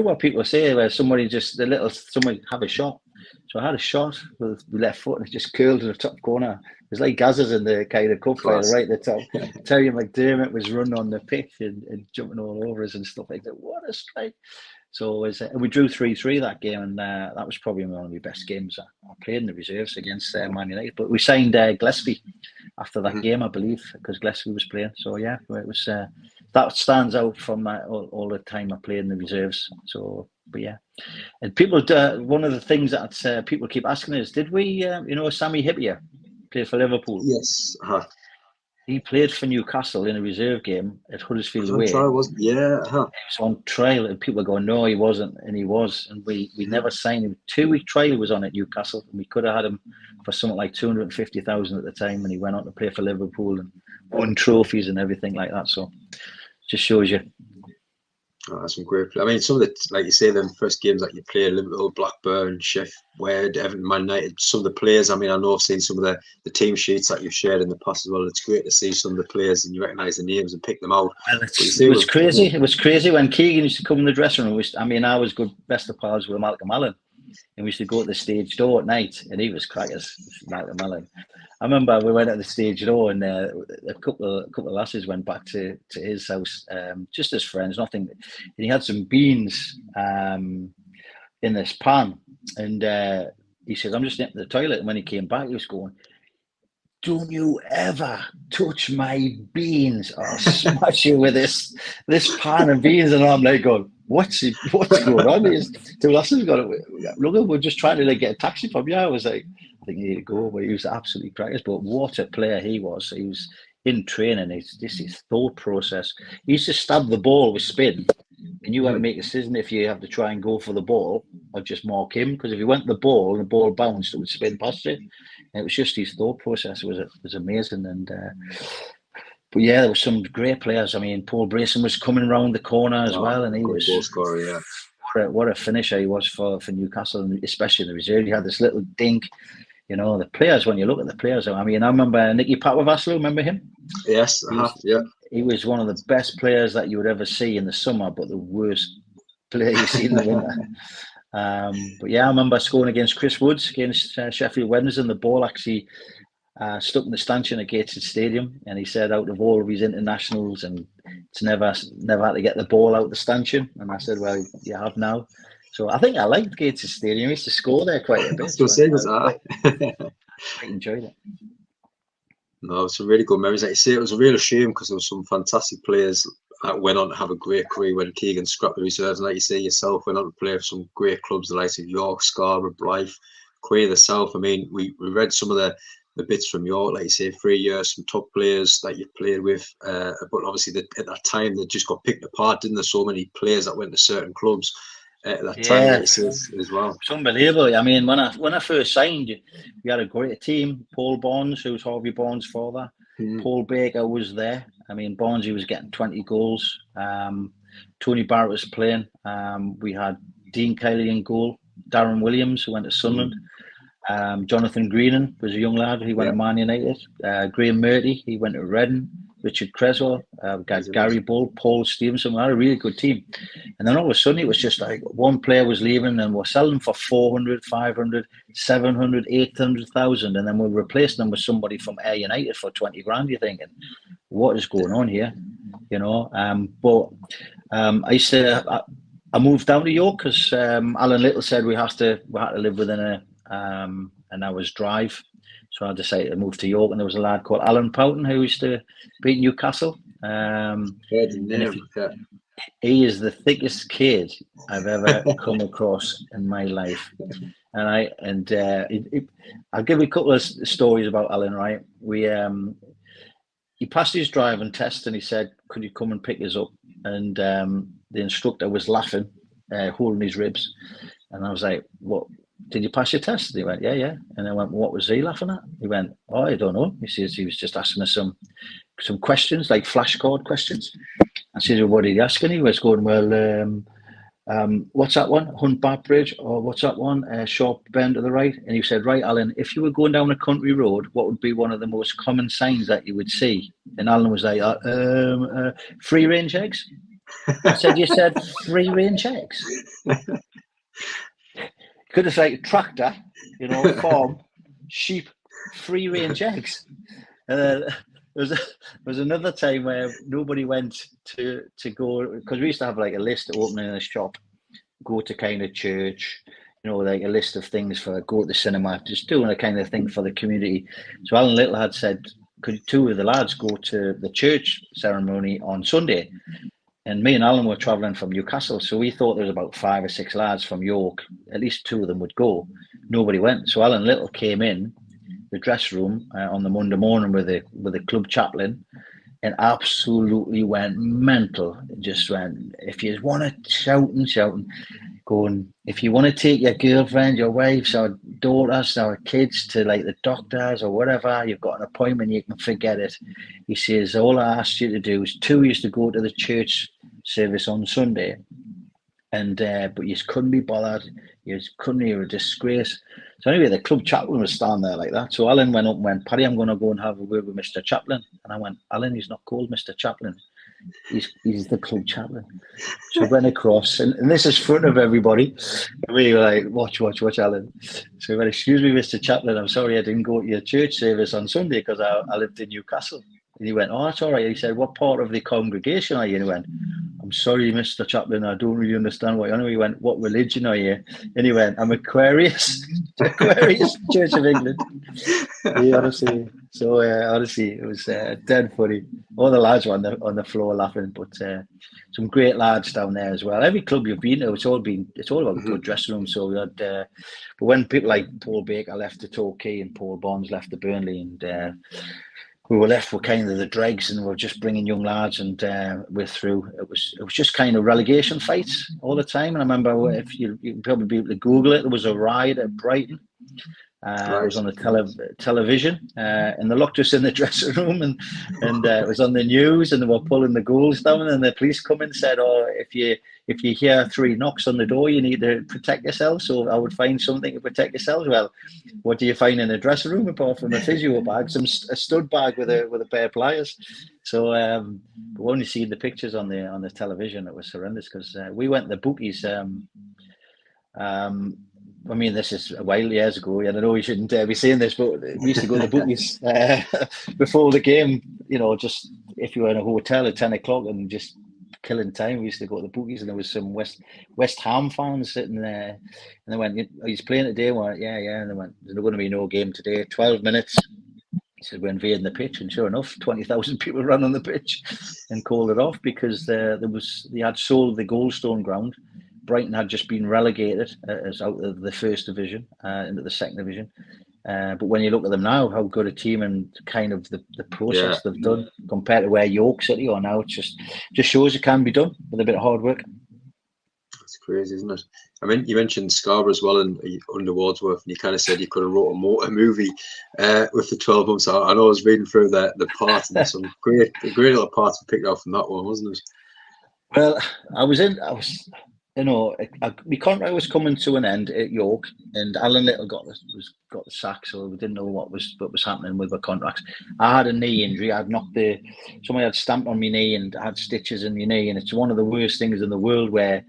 B: what people say, where somebody have a shot. So I had a shot with the left foot, and it just curled to the top corner. It was like Gazza's in the kind of cup final, right at the top. Terry McDermott was running on the pitch and jumping all over us and stuff like that. What a strike. So we drew 3-3 that game, and that was probably one of my best games I played in the reserves against Man United. But we signed Gillespie after that game, I believe, because Gillespie was playing. So yeah, it was that stands out from all the time I played in the reserves. So, but yeah, and people, one of the things that people keep asking is, did we, Sammy Hippier played for Liverpool?
A: Yes.
B: He played for Newcastle in a reserve game at Huddersfield away.
A: Trial, wasn't? Yeah.
B: He was on trial, and people go, no, he wasn't, and he was, and we never signed him. 2-week trial was on at Newcastle, and we could have had him for something like 250,000 at the time, and he went on to play for Liverpool and won trophies and everything like that. So, just shows you.
A: Oh, that's some great play. I mean, some of the, like you say, them first games that you played, Liverpool, Blackburn, Sheffield, Wade, Everton, Man United, some of the players, I mean, I know I've seen some of the team sheets that you've shared in the past as well. It's great to see some of the players and you recognise the names and pick them out.
B: Well, it was crazy. It was crazy when Keegan used to come in the dressing room. I was good, best of pals with Malcolm Allen. And we used to go to the stage door at night, and he was crackers, Malcolm Allen. I remember we went at the stage door, and a couple of lasses went back to his house, just as friends, nothing. And he had some beans in this pan, and he said, "I'm just into the toilet." And when he came back, he was going, "Don't you ever touch my beans, or I'll smash you with this pan of beans." And I'm like going, What's going on? Two lasses got it. Look, we're just trying to get a taxi from you. I was like, I think you need to go, but he was absolutely crackers. But what a player he was. He was in training. It's just his thought process. He used to stab the ball with spin, and you had to make a decision if you have to try and go for the ball or just mark him. Because if you went to the ball and the ball bounced, it would spin past you. And it was just his thought process was amazing. And but yeah, there were some great players. I mean, Paul Brayson was coming around the corner as well, and he was
A: goal scorer. Yeah,
B: what a finisher he was for Newcastle, and especially in the reserve. He had this little dink. The players. When you look at the players, I mean, I remember Nicky Patwavaslu. Remember him?
A: Yes, yeah.
B: He was one of the best players that you would ever see in the summer, but the worst player you see in the winter. But yeah, I remember scoring against Chris Woods against Sheffield Wednesday, and the ball actually stuck in the stanchion at Gateshead Stadium, and he said out of all of his internationals, and it's never had to get the ball out of the stanchion. And I said, well, you have now. So I think I liked Gateshead Stadium. I used to score there quite a bit. I enjoyed it.
A: No, some really good memories. Like you say, it was a real shame because there were some fantastic players that went on to have a great career when Keegan scrapped the reserves. And like you say yourself, went on to play for some great clubs, the likes of York, Scarborough, Blythe, Quay, the South. I mean, we read some of the bits from York, like you say, 3 years, some top players that you've played with. But obviously, at that time, they just got picked apart, didn't there? So many players that went to certain clubs at that time, like you said, as well.
B: It's unbelievable. I mean, when I first signed, we had a great team. Paul Barnes, who was Harvey Barnes' father. Paul Baker was there. I mean, Barnes, was getting 20 goals. Tony Barrett was playing. We had Dean Kelly in goal. Darren Williams, who went to Sunderland. Jonathan Greenan was a young lad. He went to Man United. Graham Murty, he went to Reading. Richard Creswell, Gary Bull, Paul Stevenson. We had a really good team. And then all of a sudden, it was just like one player was leaving, and we're selling for 400, 500, 700, 800,000. And then we're replacing them with somebody from Air United for 20 grand. You're thinking, what is going on here? I moved down to York because Alan Little said we had to live within an hour's drive. So I decided to move to York, and there was a lad called Alan Poughton who used to beat Newcastle. He is the thickest kid I've ever come across in my life. And I'll give you a couple of stories about Alan. Right, he passed his driving test, and he said, "Could you come and pick us up?" And the instructor was laughing, holding his ribs, and I was like, "What? Did you pass your test?" And he went, yeah. And I went, what was he laughing at? He went, oh, I don't know. He says he was just asking us some questions, like flashcard questions. I said, well, what did he ask? And he was going, well, what's that one? Hunt Back Bridge? Or what's that one? Sharp Bend to the right? And he said, right, Alan, if you were going down a country road, what would be one of the most common signs that you would see? And Alan was like, free range eggs. I said, you said free range eggs? Could have said tractor, farm, sheep, free range eggs. And there was another time where nobody went to go, because we used to have like a list opening in a shop, go to kind of church, like a list of things for go to the cinema, just doing a kind of thing for the community. So Alan Little had said, could two of the lads go to the church ceremony on Sunday? And me and Alan were travelling from Newcastle, so we thought there was about 5 or 6 lads from York. At least 2 of them would go. Nobody went. So Alan Little came in the dressing room on the Monday morning with the club chaplain, and absolutely went mental. Just went, if you want to shouting, going, if you want to take your girlfriend, your wives, or daughters, or kids to like the doctors or whatever, you've got an appointment, you can forget it. He says, all I asked you to do is 2 years to go to the church service on Sunday, and but you just couldn't be bothered. You just couldn't hear a disgrace. So anyway, the club chaplain was standing there like that. So Alan went up and went, Paddy, I'm going to go and have a word with Mr. Chaplain. And I went, Alan, he's not called Mr. Chaplain. He's the club chaplain. So I went across, and this is in front of everybody. And we were like, watch, Alan. So he went, excuse me, Mr. Chaplain, I'm sorry I didn't go to your church service on Sunday because I lived in Newcastle. And he went, oh, that's all right. He said, what part of the congregation are you? And he went, I'm sorry, Mr. Chaplain, I don't really understand what you know. He went, what religion are you? And he went, I'm Aquarius, Aquarius Church of England. Yeah, honestly. So honestly, it was dead funny. All the lads were on the floor laughing, but some great lads down there as well. Every club you've been to, it's all about good dressing rooms. So we had, but when people like Paul Baker left to Torquay and Paul Bonds left to Burnley, and we were left with kind of the dregs, and we were just bringing young lads, and we're through. It was just kind of relegation fights all the time. And I remember, if you can probably be able to Google it, there was a riot at Brighton. It was on the television, and they locked us in the dressing room, and it was on the news, and they were pulling the goals down, and the police come and said, "Oh, if you hear 3 knocks on the door, you need to protect yourself." So I would find something to protect yourselves. Well, what do you find in a dressing room apart from a physio bag, a stud bag with a pair of pliers? So we only see the pictures on the television. It was horrendous because we went to the bookies. I mean, this is a while years ago, and I know you shouldn't be saying this, but we used to go to the bookies before the game. Just if you were in a hotel at 10 o'clock and just killing time, we used to go to the bookies, and there was some West Ham fans sitting there, and they went, "Are you playing today?" I went, yeah, and they went, "There's going to be no game today. 12 minutes." He said, we're invading the pitch, and sure enough, 20,000 people ran on the pitch and called it off because they had sold the Goldstone ground. Brighton had just been relegated as out of the first division into the second division. But when you look at them now, how good a team and kind of the process they've done compared to where York City are now, it just shows it can be done with a bit of hard work.
A: It's crazy, isn't it? I mean, you mentioned Scarborough as well and under Wadsworth, and you kind of said you could have wrote a movie with the 12 months. I know I was reading through the parts, and some great little parts picked out from that one, wasn't it?
B: Well, my contract was coming to an end at York, and Alan Little got the sack, so we didn't know what was happening with the contracts. I had a knee injury. I'd somebody had stamped on my knee and had stitches in your knee, and it's one of the worst things in the world where,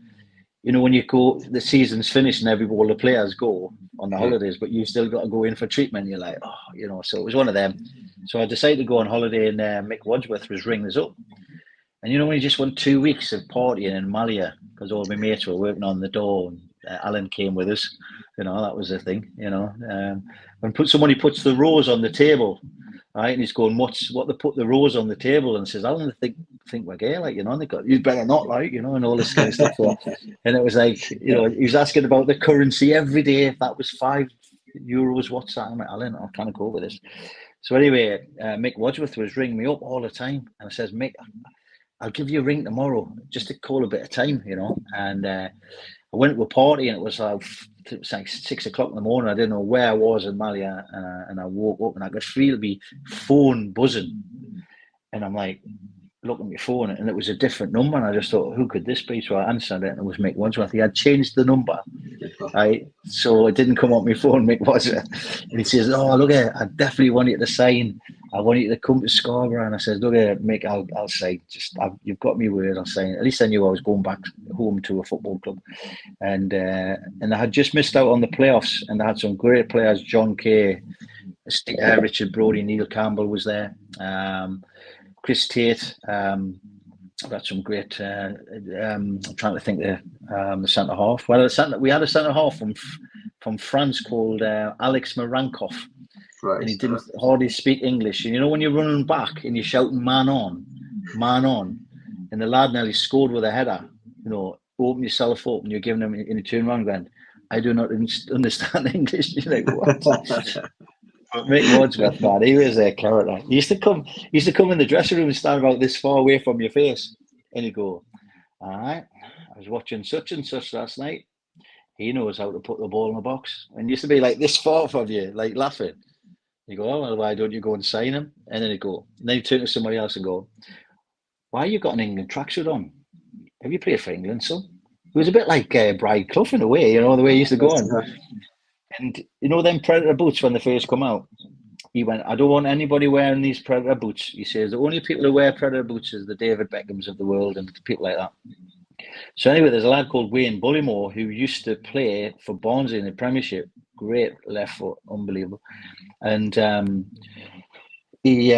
B: when you go, the season's finished and all the players go on the holidays, but you still got to go in for treatment. You're like, so it was one of them. So I decided to go on holiday, and Mick Wadsworth was ringing us up. And when you just want 2 weeks of partying in Malia, because all my mates were working on the door, and Alan came with us, that was the thing, when somebody puts the rose on the table, right, and he's going, what they put the rose on the table, and says, Alan, they think we're gay, like, and they got, you better not, like, and all this kind of stuff. And it was like, he was asking about the currency every day. If that was €5, what's that? I'm like, Alan, I can't go with this. So anyway, Mick Wadsworth was ringing me up all the time, and I says, Mick, I'll give you a ring tomorrow just to call a bit of time, And I went to a party, and it was like 6 o'clock in the morning. I didn't know where I was in Malia, and I woke up and I could feel my phone buzzing. And I'm like, look at my phone, and it was a different number. And I just thought, who could this be? So I answered it, and it was Mick Wadsworth. He had changed the number, right? So it didn't come up my phone, Mick Wadsworth. And he says, "Oh, look here, I definitely want you to sign. I want you to come to Scarborough." And I said, "Look here, Mick, I'll sign. You've got me word. I'll sign." At least I knew I was going back home to a football club. And I had just missed out on the playoffs, and I had some great players. John Kay, Richard Brodie, Neil Campbell was there. Chris Tate, I've had some great. I'm trying to think the centre half. Well, we had a centre half from France called Alex Marankov,
A: Right.
B: and he didn't hardly speak English. And you know when you're running back and you're shouting "man on," and the lad nearly scored with a header. You know, open yourself up, and you're giving him in a turnaround going, "I do not understand English." You're like, what? But Mick Wadsworth, man, he was a character. He used to come in the dressing room and stand about this far away from your face, and he'd go, "All right, I was watching such and such last night. He knows how to put the ball in the box." And he used to be like this far from you, like laughing. You go, "Oh, well, why don't you go and sign him?" And then he'd go, and then he'd turn to somebody else and go, "Why you got an England tracksuit on? Have you played for England, son?" It was a bit like Brian Clough in a way, you know, the way he used to go on. And you know them Predator boots when they first come out? He went, "I don't want anybody wearing these Predator boots." He says, "The only people who wear Predator boots is the David Beckhams of the world and people like that." So anyway, there's a lad called Wayne Bullymore who used to play for Barnsley in the Premiership. Great left foot, unbelievable. And he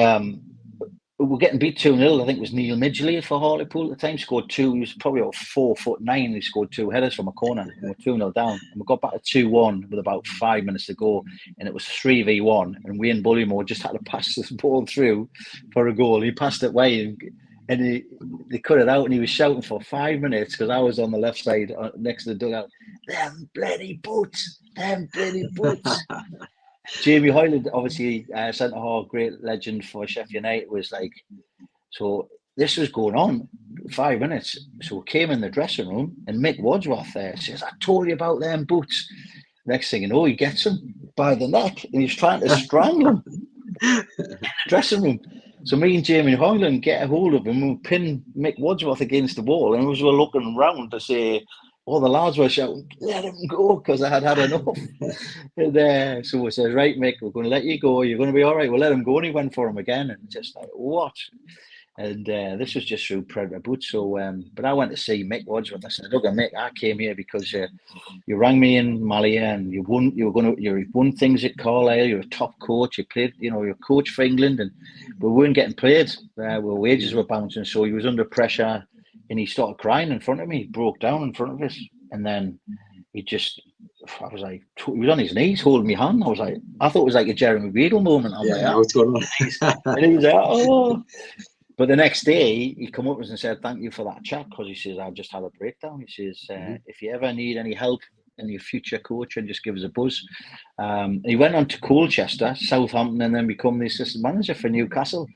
B: we're getting beat 2-0. I think it was Neil Midgley for Hartlepool at the time. Scored two. He was probably about 4'9". He scored two headers from a corner. And we're 2-0 down. And we got back to 2-1 with about 5 minutes to go. And it was 3v1. And Wayne Bullymore just had to pass this ball through for a goal. He passed it away and they cut it out. And he was shouting for 5 minutes because I was on the left side next to the dugout. "Them bloody boots! Them bloody boots!" Jamie Hoyland, obviously, centre half, great legend for Sheffield United, was like, so this was going on 5 minutes. So we came in the dressing room and Mick Wadsworth there says, "I told you about them boots." Next thing you know, he gets him by the neck and he's trying to strangle him in the dressing room. So me and Jamie Hoyland get a hold of him and pin Mick Wadsworth against the wall. And as we were looking round to say, all the lads were shouting, "Let him go," because I had enough. And so we says, "Right, Mick, we're going to let you go. You're going to be all right. We'll let him go." And he went for him again. And just like, what? And this was just through Predator boots. So, but I went to see Mick Wadsworth. I said, "Look, Mick, I came here because you rang me in Malia and you won things at Carlisle. You're a top coach. You played, you're a coach for England, and we weren't getting played. Our wages were bouncing. So he was under pressure." And he started crying in front of me. He broke down in front of us. And then I was like, he was on his knees holding my hand. I thought it was like a Jeremy Beadle moment.
A: What's going on?
B: And he was like, "Oh." But the next day, he come up to us and said, "Thank you for that chat," because he says, "I've just had a breakdown." He says, "If you ever need any help in your future coaching, just give us a buzz." He went on to Colchester, Southampton, and then become the assistant manager for Newcastle.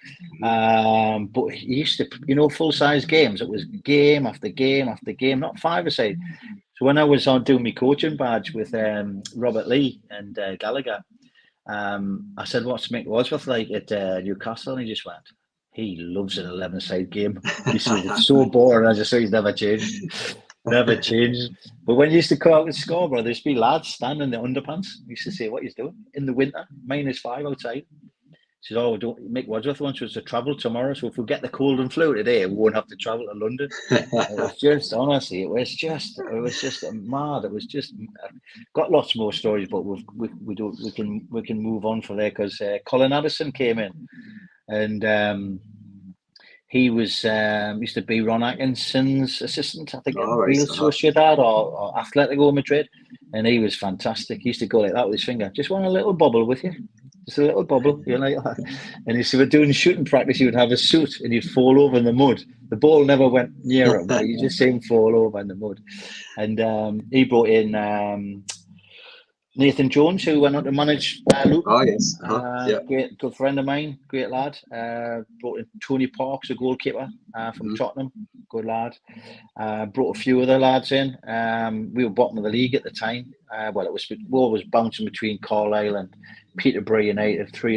B: But he used to, full-size games. It was game after game after game, not five-a-side. So when I was on doing my coaching badge with Robert Lee and Gallagher, I said, "What's Mick Wadsworth like at Newcastle?" And he just went, "He loves an 11-side game." He said, "It's so boring." I just said, "He's never changed." Never changed. But when you used to come out with Scarborough, there'd be lads standing in the underpants. He used to say, "What are you doing in the winter? -5 outside." He said, "Oh, Mick Wadsworth wants us to travel tomorrow. So if we get the cold and flu today, we won't have to travel to London." It was just, honestly, it was just mad. It was just, got lots more stories, but we can move on from there because Colin Addison came in and he was used to be Ron Atkinson's assistant, I think, at Real Sociedad or Atletico Madrid, and he was fantastic. He used to go like that with his finger. "Just want a little bubble with you, just a little bubble," like that. And he said, "We're doing shooting practice. He would have a suit and he'd fall over in the mud. The ball never went near him, but you just see him fall over in the mud." And he brought in Nathan Jones, who went on to manage Luton.
A: Oh, yes.
B: Great, good friend of mine, great lad. Brought in Tony Parks, a goalkeeper from Tottenham, good lad. Brought a few other lads in. We were bottom of the league at the time. We was bouncing between Carlisle and Peterborough United, three,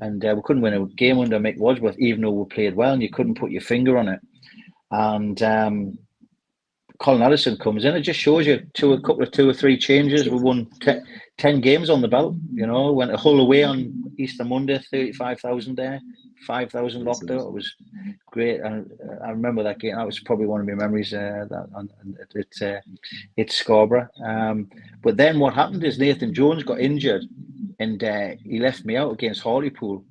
B: and we couldn't win a game under Mick Wadsworth, even though we played well, and you couldn't put your finger on it. And Colin Addison comes in. It just shows you two or three changes. We won 10 games on the belt. Went a Hull away on Easter Monday, 35,000 there, 5,000 locked out. It was great. And I remember that game. That was probably one of my memories. It's Scarborough. But then what happened is Nathan Jones got injured, and he left me out against Hartlepool.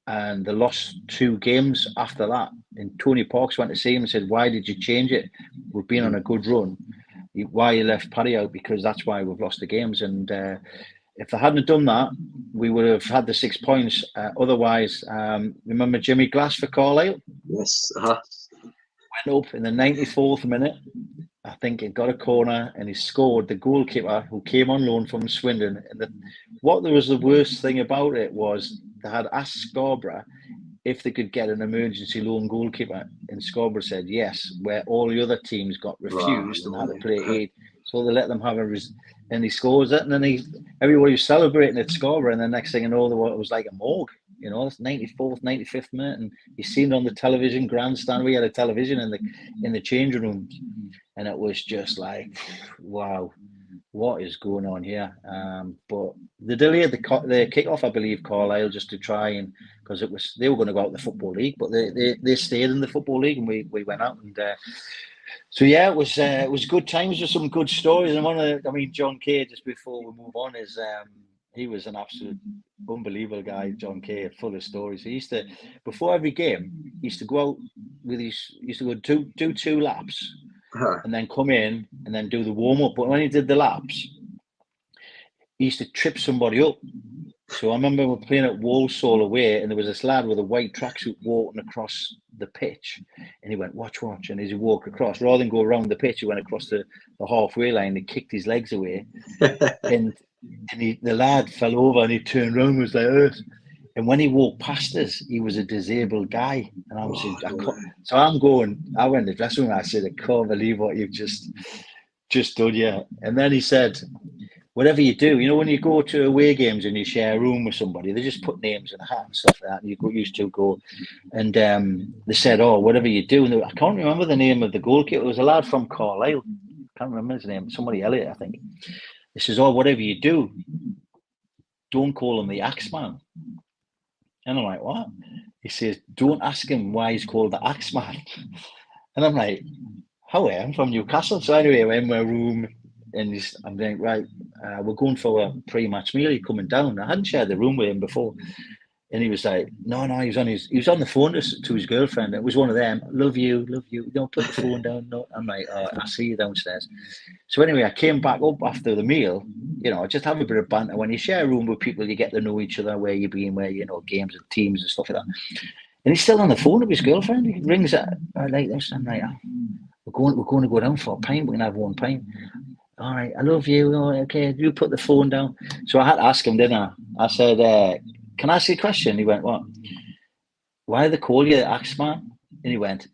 B: And they lost 2 games after that. And Tony Parks went to see him and said, "Why did you change it? We've been on a good run. Why you left Paddy out? Because that's why we've lost the games." And if they hadn't done that, we would have had the 6 points. Otherwise, remember Jimmy Glass for Carlisle?
A: Yes.
B: Went up in the 94th minute. I think he got a corner and he scored. The goalkeeper who came on loan from Swindon. And what was the worst thing about it was they had asked Scarborough if they could get an emergency loan goalkeeper, and Scarborough said yes, where all the other teams got refused and had to play 8. So they let them have and he scores it, and then everybody was celebrating at Scarborough, and the next thing you know, it was like a morgue. You know, it's 94th, 95th minute, and you seen it on the television grandstand. We had a television in the changing rooms, and it was just like, wow, what is going on here? But they delayed the kick-off, I believe, Carlisle, just to try and, because they were going to go out the Football League, but they stayed in the Football League, and we went out. And so yeah, it was good times with some good stories. And John Kay, just before we move on, is he was an absolute unbelievable guy. John Kay, full of stories. He used to, before every game, he used to go out with do 2 laps. And then come in and then do the warm-up. But when he did the laps, he used to trip somebody up. So I remember we were playing at Walsall away, and there was this lad with a white tracksuit walking across the pitch. And he went, watch. And as he walked across, rather than go around the pitch, he went across the halfway line and kicked his legs away. and the lad fell over and he turned around and was like, Earth. And when he walked past us, he was a disabled guy. And I went in the dressing room and I said, I can't believe what you've just done, yeah. And then he said, whatever you do, you know, when you go to away games and you share a room with somebody, they just put names in a hat and stuff like that, and you used to go. And they said, oh, whatever you do. And I can't remember the name of the goalkeeper. It was a lad from Carlisle. I can't remember his name. Somebody Elliott, I think. He says, oh, whatever you do, don't call him the Axeman. And I'm like, what? He says, don't ask him why he's called the Axeman. And I'm like, how am I? I'm from Newcastle. So anyway, we're in my room, and I'm like, right, we're going for a pre-match meal. He's coming down. I hadn't shared the room with him before. And he was like, no, he was on the phone to his girlfriend. It was one of them. Love you. Don't put the phone down. No. I'm like, oh, I'll see you downstairs. So anyway, I came back up after the meal. You know, just have a bit of banter. When you share a room with people, you get to know each other, where you've been, where, you know, games and teams and stuff like that. And he's still on the phone with his girlfriend. He rings her like this. I'm like, we're going to go down for a pint. We're going to have 1 pint. All right, I love you. Oh, okay, you put the phone down. So I had to ask him, didn't I? I said, can I ask you a question? He went, what? Why do they call you the Axeman? And he went,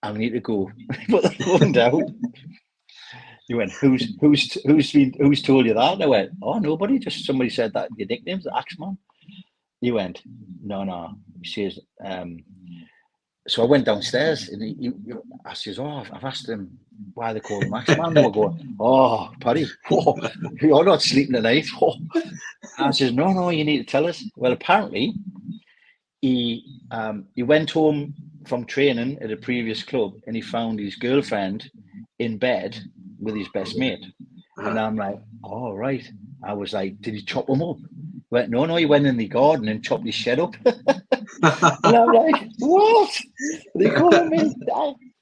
B: I need to go. He put the phone down. He went, who's told you that? And I went, oh, nobody. Just somebody said that your nickname's the Axeman. He went, no. He says, so I went downstairs and I says, oh, I've asked him why they call him Axeman. They were going, oh, Paddy, you're not sleeping tonight. I says, no, you need to tell us. Well, apparently he went home from training at a previous club and he found his girlfriend in bed with his best mate. And I'm like, oh, right. I was like, did he chop him up? He went, no, he went in the garden and chopped his shed up. And I'm like, what? They calling me?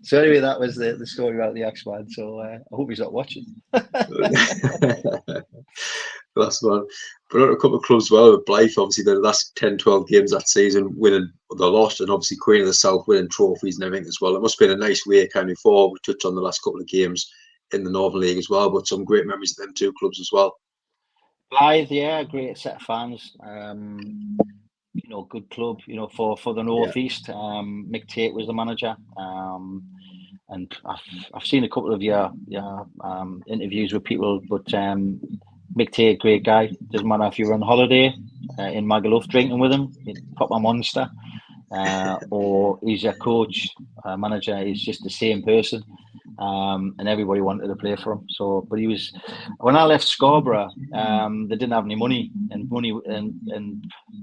B: So anyway, that was the story about the Axeman. So I hope he's not watching.
A: That's one. But a couple of clubs as well with Blythe, obviously the last 10, 12 games that season, winning the lot, and obviously Queen of the South winning trophies and everything as well. It must have been a nice way kind of forward. We touched on the last couple of games in the Northern League as well, but some great memories of them 2 clubs as well.
B: Blythe, yeah, great set of fans. You know, good club, you know, for the North East. Mick Tate was the manager. And I've seen a couple of your interviews with people, but Mick Tate, great guy. Doesn't matter if you're on holiday in Magaluf drinking with him, pop a Monster, or he's your coach, manager. He's just the same person, and everybody wanted to play for him. So, but he was, when I left Scarborough, they didn't have any money, and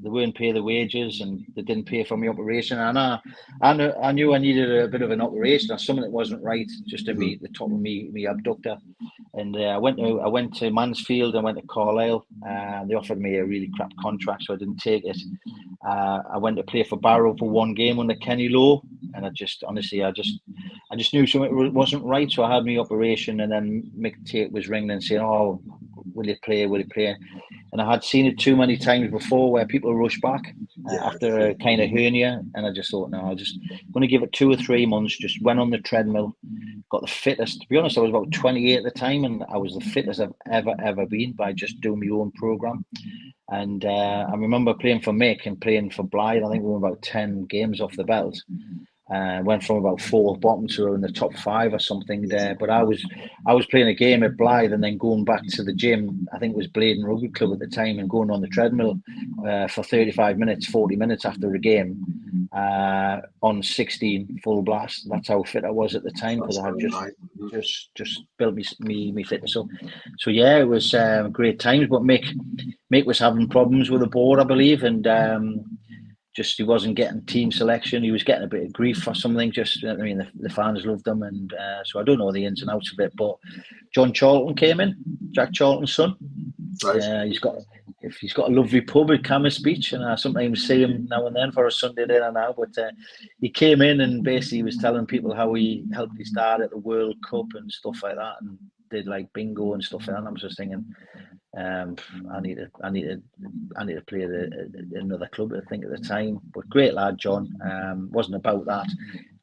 B: they weren't paying the wages, and they didn't pay for my operation. And I knew I needed a bit of an operation or something that wasn't right, just to meet the top of me abductor. And I went to Mansfield. I went to Carlisle. They offered me a really crap contract, so I didn't take it. I went to play for Barrow for one game under Kenny Lowe, and I just knew something wasn't right. So I had my operation, and then Mick Tate was ringing and saying, "Oh, will you play? Will you play?" And I had seen it too many times before where people rush back after a kind of hernia, and I just thought, no, I'm just going to give it 2 or 3 months. Just went on the treadmill, got the fittest. To be honest, I was about 28 at the time, and I was the fittest I've ever been by just doing my own program. And I remember playing for Mick and playing for Blythe. I think we were about 10 games off the belt. Went from about fourth bottom to in the top 5 or something there. But I was playing a game at Blythe and then going back to the gym. I think it was Bladen Rugby Club at the time, and going on the treadmill for 35 minutes, 40 minutes after a game on 16 full blast. That's how fit I was at the time, because I had just built me fitness up. So yeah, it was great times. But Mick was having problems with the board, I believe, and just he wasn't getting team selection. He was getting a bit of grief for something. Just, I mean, the fans loved him, and so I don't know the ins and outs of it. But John Charlton came in, Jack Charlton's son. Right. He's got a lovely pub at Camas Beach, and I sometimes see him now and then for a Sunday dinner now. But he came in and basically was telling people how he helped his dad at the World Cup and stuff like that, and did like bingo and stuff like that. And I was just thinking, I need to play another club, I think, at the time. But great lad, John. Wasn't about that.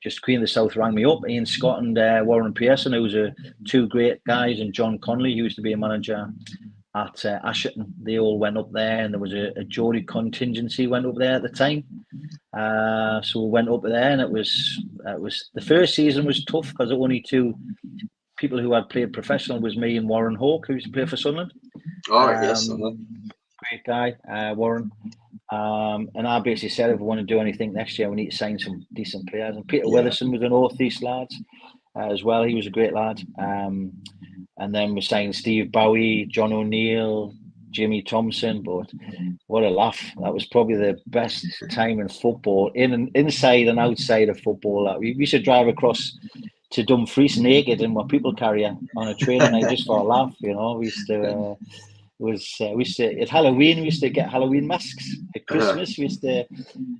B: Just Queen of the South rang me up. Ian Scott and Warren Pearson, who was two great guys, and John Connolly, who used to be a manager at Asherton. They all went up there, and there was a Geordie contingency went up there at the time. So we went up there, and it was the first season was tough because only 2 people who had played professional was me and Warren Hawke, who used to play for Sunderland.
A: Oh, yes.
B: Great guy, Warren. And I basically said, if we want to do anything next year, we need to sign some decent players. And Peter Witherson was an North East lad as well. He was a great lad. And then we signed Steve Bowie, John O'Neill, Jimmy Thompson. But what a laugh. That was probably the best time in football, inside and outside of football. We used to drive across to Dumfries naked in what people carry on a training night just for a laugh. You know, we used to at Halloween we used to get Halloween masks. At Christmas we used to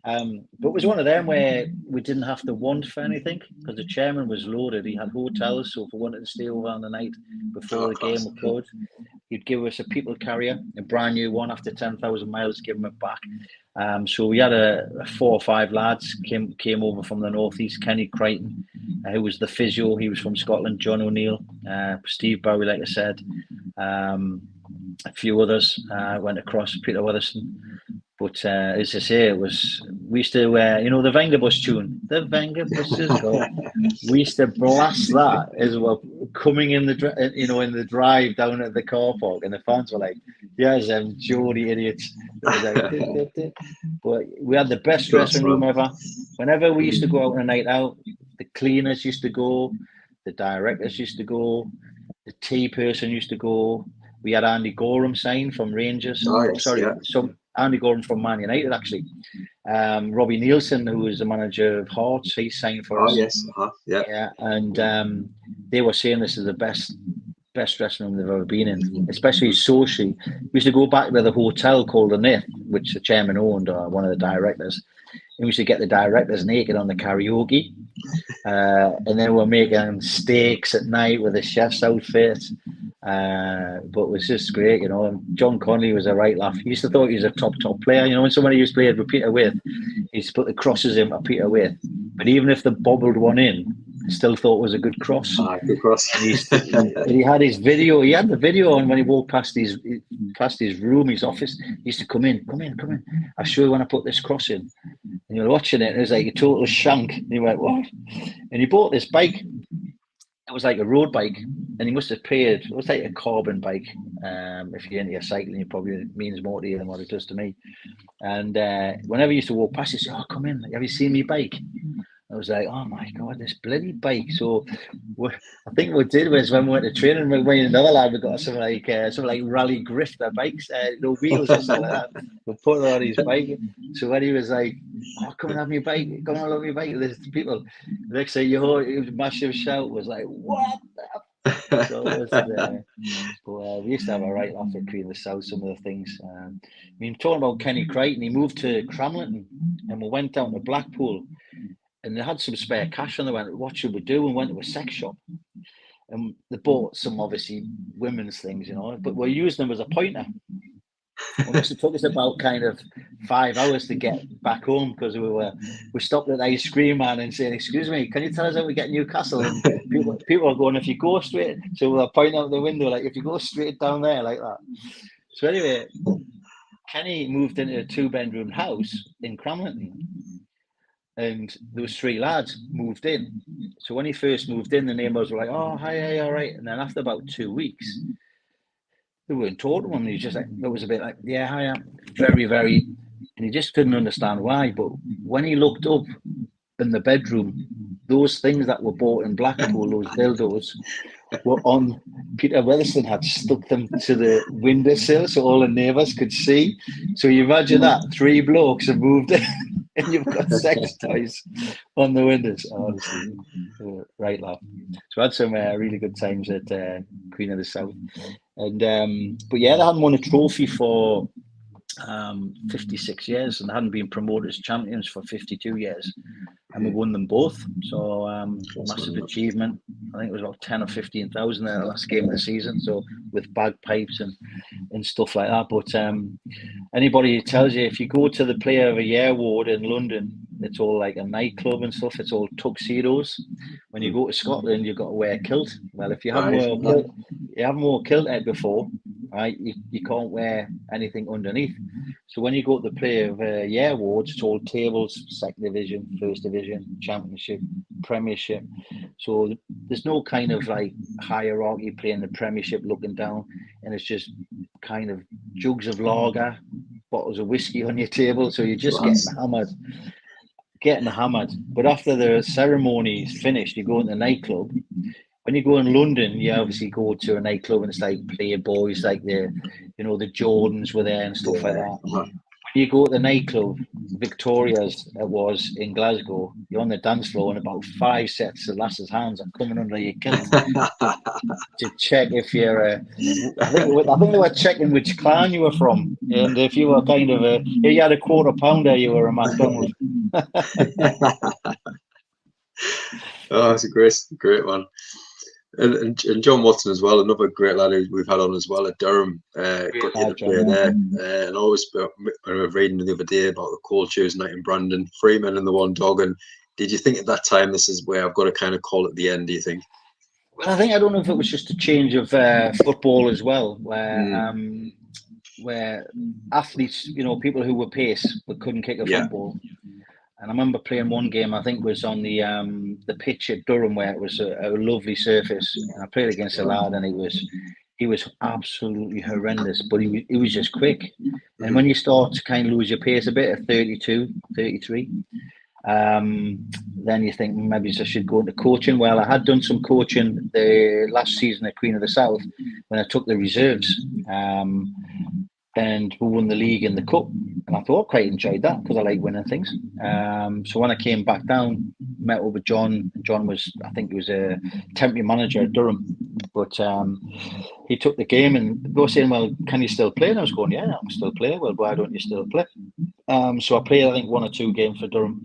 B: but it was one of them where we didn't have to want for anything because the chairman was loaded. He had hotels, so if we wanted to stay over on the night before the game was closed, he'd give us a people carrier, a brand new one after 10,000 miles, give him it back. So we had a 4 or 5 lads came over from the northeast. Kenny Crichton, who was the physio, he was from Scotland. John O'Neill, Steve Bowie, like I said, a few others went across. Peter Witherson. But as I say, we used to the Vengerbus tune, the Vengerbus go. We used to blast that as well, coming in the drive down at the car park, and the fans were like, "Yes, Geordie idiots." But we had the best dressing room ever. Whenever we used to go out on a night out, the cleaners used to go, the directors used to go, the tea person used to go. We had Andy Gorham signed from Rangers. Andy Gorham from Man United, actually. Robbie Nielsen, who was the manager of Hearts, he signed for us.
A: Oh, yes.
B: Yeah. And they were saying this is the best dressing room they've ever been in, especially socially. We used to go back to the hotel called the Nith, which the chairman owned, or one of the directors. And we used to get the directors naked on the karaoke. And then we're making steaks at night with the chef's outfit. But it was just great, you know. And John Connolly was a right laugh. He used to thought he was a top player. You know, when somebody used to play with Peter With, he used to put the crosses in for Peter With. But even if they bobbled one in, still thought it was a good cross.
A: Good cross.
B: And he had his video. He had the video on when he walked past his room, his office. He used to come in. I'll show you when I put this cross in. And you're watching it, and it was like a total shank. And he went, what? And he bought this bike. It was like a road bike, and he must have paid. It was like a carbon bike. If you're into your cycling, it probably means more to you than what it does to me. And whenever he used to walk past, he said, "Oh, come in. Have you seen me bike?" I was like, "Oh my God, this bloody bike!" So, I think what we did was when we went to training, we went another lad. We got some like rally grifter bikes, no wheels or something like that. We put it on his bike. So when he was like, "Oh, come and have my bike, come and have my bike," there's people. The next thing you heard, it was a massive shout. Was like, "What the So it was, but we used to have a right laugh at Queen of the South, some of the things. I mean, talking about Kenny Crichton, he moved to Cramlington and we went down to Blackpool and they had some spare cash and they went, what should we do? And went to a sex shop. And they bought some, obviously, women's things, but we're using them as a pointer. It must have took us about kind of 5 hours to get back home because we stopped at the ice cream man and saying, "Excuse me, can you tell us how we get Newcastle?" And people are going, "If you go straight," so we're pointing out the window like, "If you go straight down there like that." So anyway, Kenny moved into a 2-bedroom house in Cramlington, and there was 3 lads moved in. So when he first moved in, the neighbours were like, "Oh, hi, all right," and then after about 2 weeks, they weren't talking to him. He just like, it was a bit like, "Yeah, I am very, very," and he just couldn't understand why. But when he looked up in the bedroom, those things that were bought in Blackpool, those dildos, were on. Peter Weatherson had stuck them to the windowsill so all the neighbours could see. So you imagine that 3 blokes have moved in and you've got sex toys on the windows. Honestly, right laugh. So I had some really good times at Queen of the South. And but yeah, they hadn't won a trophy for 56 years and hadn't been promoted as champions for 52 years, and we won them both. So massive achievement. I think it was about 10 or 15,000 there the last game of the season. So with bagpipes and stuff like that. But anybody who tells you if you go to the Player of the Year award in London, it's all like a nightclub and stuff. It's all tuxedos. When you go to Scotland, you've got to wear a kilt. Well, if you haven't worn a kilt head before, right, you can't wear anything underneath. So when you go to the Player of the Year awards, it's all tables, second division, first division, championship, premiership. So there's no kind of like hierarchy playing the premiership looking down, and it's just kind of jugs of lager, bottles of whiskey on your table. So you're just getting hammered. But after the ceremony is finished, you go in the nightclub. When you go in London, you obviously go to a nightclub and it's like Playboys, like the Jordans were there and stuff like that. When you go to the nightclub, Victoria's it was in Glasgow, you're on the dance floor and about 5 sets of lasses' hands are coming under your kilt to check if you're. I think they were checking which clan you were from, and if you were kind of if you had a quarter pounder, you were a McDonald.
A: Oh, it's a great one. And John Watson as well, another great lad who we've had on as well at Durham. Got to play there. And I always was reading the other day about the cultures night in Brandon, Freeman and the one dog. And did you think at that time this is where I've got to kind of call it the end? Do you think?
B: Well, I don't know if it was just a change of football as well, where athletes, people who were pace but couldn't kick a football. And I remember playing one game, I think it was on the pitch at Durham where it was a lovely surface. And I played against a lad and he was absolutely horrendous, but he was just quick. And when you start to kind of lose your pace a bit at 32, 33, then you think maybe I should go into coaching. Well, I had done some coaching the last season at Queen of the South when I took the reserves. And we won the league and the cup, and I thought I quite enjoyed that because I like winning things. So when I came back down, met up with John. John was, I think, he was a temporary manager at Durham, but he took the game and they were saying, "Well, can you still play?" And I was going, "Yeah, I'm still playing." "Well, why don't you still play?" So I played, I think, 1 or 2 games for Durham.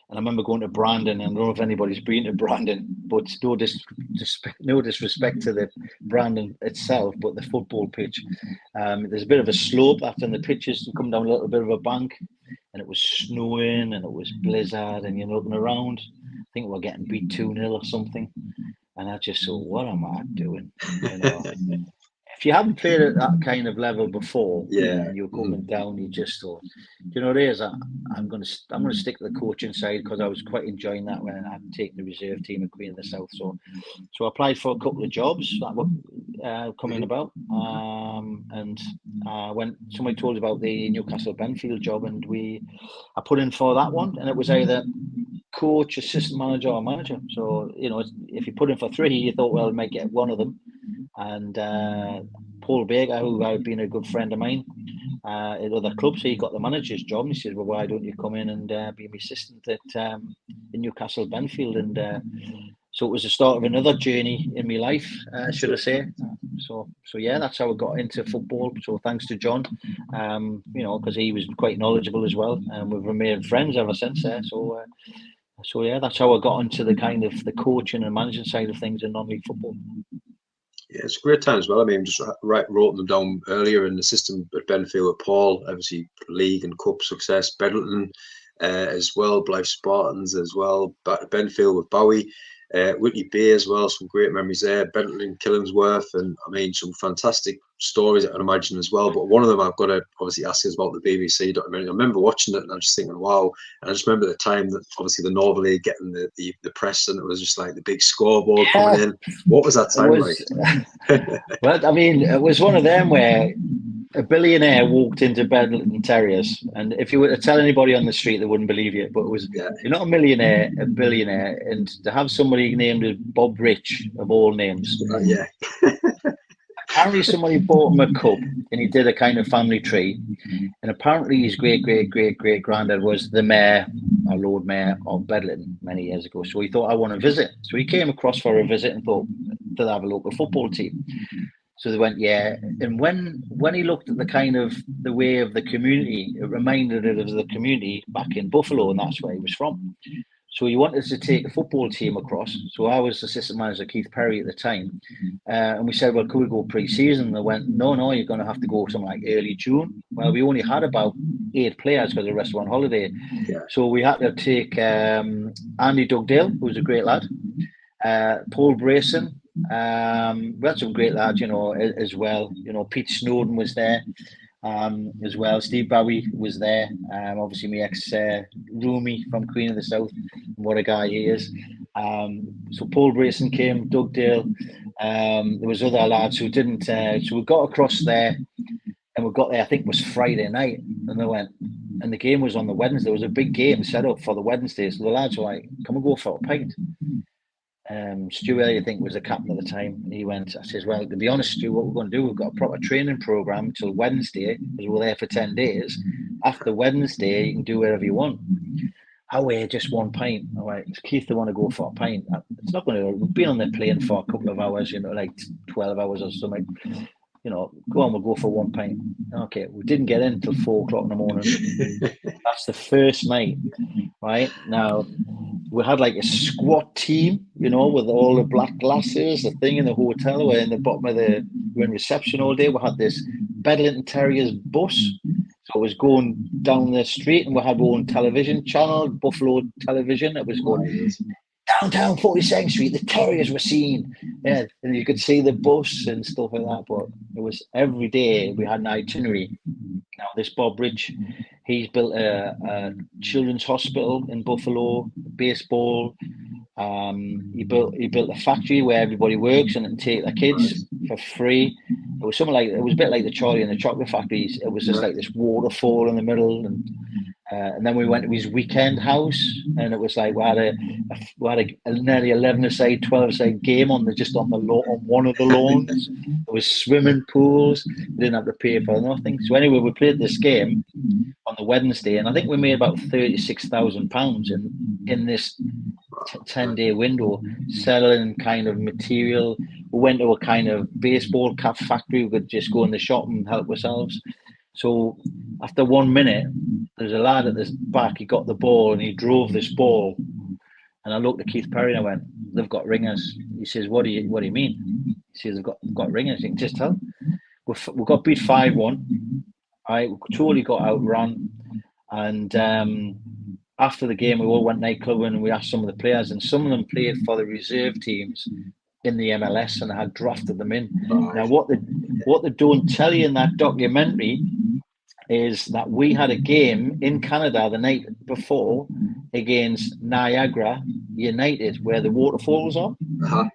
B: And I remember going to Brandon, and I don't know if anybody's been to Brandon, but no disrespect to the Brandon itself, but the football pitch. There's a bit of a slope after the pitches to come down a little bit of a bank, and it was snowing and it was blizzard, and you're looking around. I think we're getting beat 2-0 or something. And I just thought, what am I doing? If you haven't played at that kind of level before, and you're coming down, you just thought, it is? I'm going to stick to the coaching side because I was quite enjoying that when I had taken the reserve team at Queen of the South. So I applied for a couple of jobs that were coming about, and when somebody told us about the Newcastle Benfield job, and I put in for that one, and it was either coach, assistant manager, or manager. So if you put in for 3, you thought, well, I might get one of them. And Paul Baker, who had been a good friend of mine at other clubs, he got the manager's job, and he said, "Well, why don't you come in and be my assistant at in Newcastle Benfield?" And So it was the start of another journey in my life, should I say. So yeah, that's how I got into football. So thanks to John, because he was quite knowledgeable as well, and we've remained friends ever since there. So yeah, that's how I got into the kind of the coaching and managing side of things in non-league football.
A: Yeah, it's a great time as well. I mean, just wrote them down earlier in the system at Benfield with Paul, obviously league and cup success, Bedlington as well, Blythe Spartans as well, Benfield with Bowie, Whitley Bay as well, some great memories there, Bentley, Killingsworth, and I mean, some fantastic stories I can imagine as well. But one of them I've got to obviously ask is about the BBC documentary. I remember watching it and I was just thinking, wow. And I just remember the time that obviously the Northern League getting the press, and it was just like the big scoreboard coming in. What was that time like?
B: Well, I mean, it was one of them where a billionaire walked into Bedlington Terriers, and if you were to tell anybody on the street, they wouldn't believe you. But it was, you're not a millionaire, a billionaire, and to have somebody named as Bob Rich, of all names.
A: Yeah.
B: Apparently somebody bought him a cub, and he did a kind of family tree, and apparently his great-great-great-great-granddad was the mayor, or Lord Mayor of Bedlington many years ago. So he thought, I want to visit. So he came across for a visit and thought, do they have a local football team? So they went, yeah. And when he looked at the kind of the way of the community, it reminded it of the community back in Buffalo, and that's where he was from. So he wanted to take a football team across. So I was assistant manager, Keith Perry, at the time. And we said, well, could we go pre-season? And they went, no, you're going to have to go something like early June. Well, we only had about 8 players because the rest were on holiday.
A: Yeah.
B: So we had to take Andy Dugdale, who was a great lad, Paul Brayson. We had some great lads, as well. Pete Snowden was there. As well, Steve Bowie was there. Obviously, my ex roomie from Queen of the South. What a guy he is. So Paul Brayson came, Dugdale. There was other lads who didn't. So we got across there, and we got there. I think it was Friday night, and they went. And the game was on the Wednesday. There was a big game set up for the Wednesday. So the lads were like, "Can we go for a pint?" Stu Elliott, I think, was the captain at the time. He went, I says, well, to be honest, Stu, what we're going to do, we've got a proper training program until Wednesday, because we're there for 10 days. After Wednesday, you can do whatever you want. Oh, yeah, just 1 pint. All right, Keith, they want to go for a pint. It's not going to, we've been on the plane for a couple of hours, like 12 hours or something. Go on, we'll go for 1 pint. Okay, we didn't get in until 4 o'clock in the morning. That's the first night, right? Now, we had like a squat team, with all the black glasses, the thing in the hotel. We're in the bottom of we're in reception all day. We had this Bedlington Terriers bus. So it was going down the street, and we had our own television channel, Buffalo Television. It was going downtown 42nd Street. The Terriers were seen. Yeah, and you could see the bus and stuff like that. But it was every day we had an itinerary. Now, this Bob Ridge, he's built a children's hospital in Buffalo, baseball. He built a factory where everybody works and can take their kids for free. It was something like, it was a bit like the Charlie and the Chocolate Factories. It was just like this waterfall in the middle, and then we went to his weekend house, and it was like we had a nearly 11-a-side, 12-a-side game on one of the lawns. There was swimming pools. We didn't have to pay for nothing. So anyway, we played this game on the Wednesday, and I think we made about £36,000 in this 10-day window, selling kind of material. We went to a kind of baseball cap factory. We could just go in the shop and help ourselves. So after 1 minute, there's a lad at the back. He got the ball and he drove this ball. And I looked at Keith Perry and I went, "They've got ringers." He says, "What do you mean?" He says, "They've got ringers." I think, "Just tell." We got beat 5-1. We totally got outrun. And after the game, we all went nightclubbing and we asked some of the players, and some of them played for the reserve teams in the MLS and had drafted them in. Now, what they don't tell you in that documentary is that we had a game in Canada the night before against Niagara United, where the waterfalls are.
A: Uh-huh.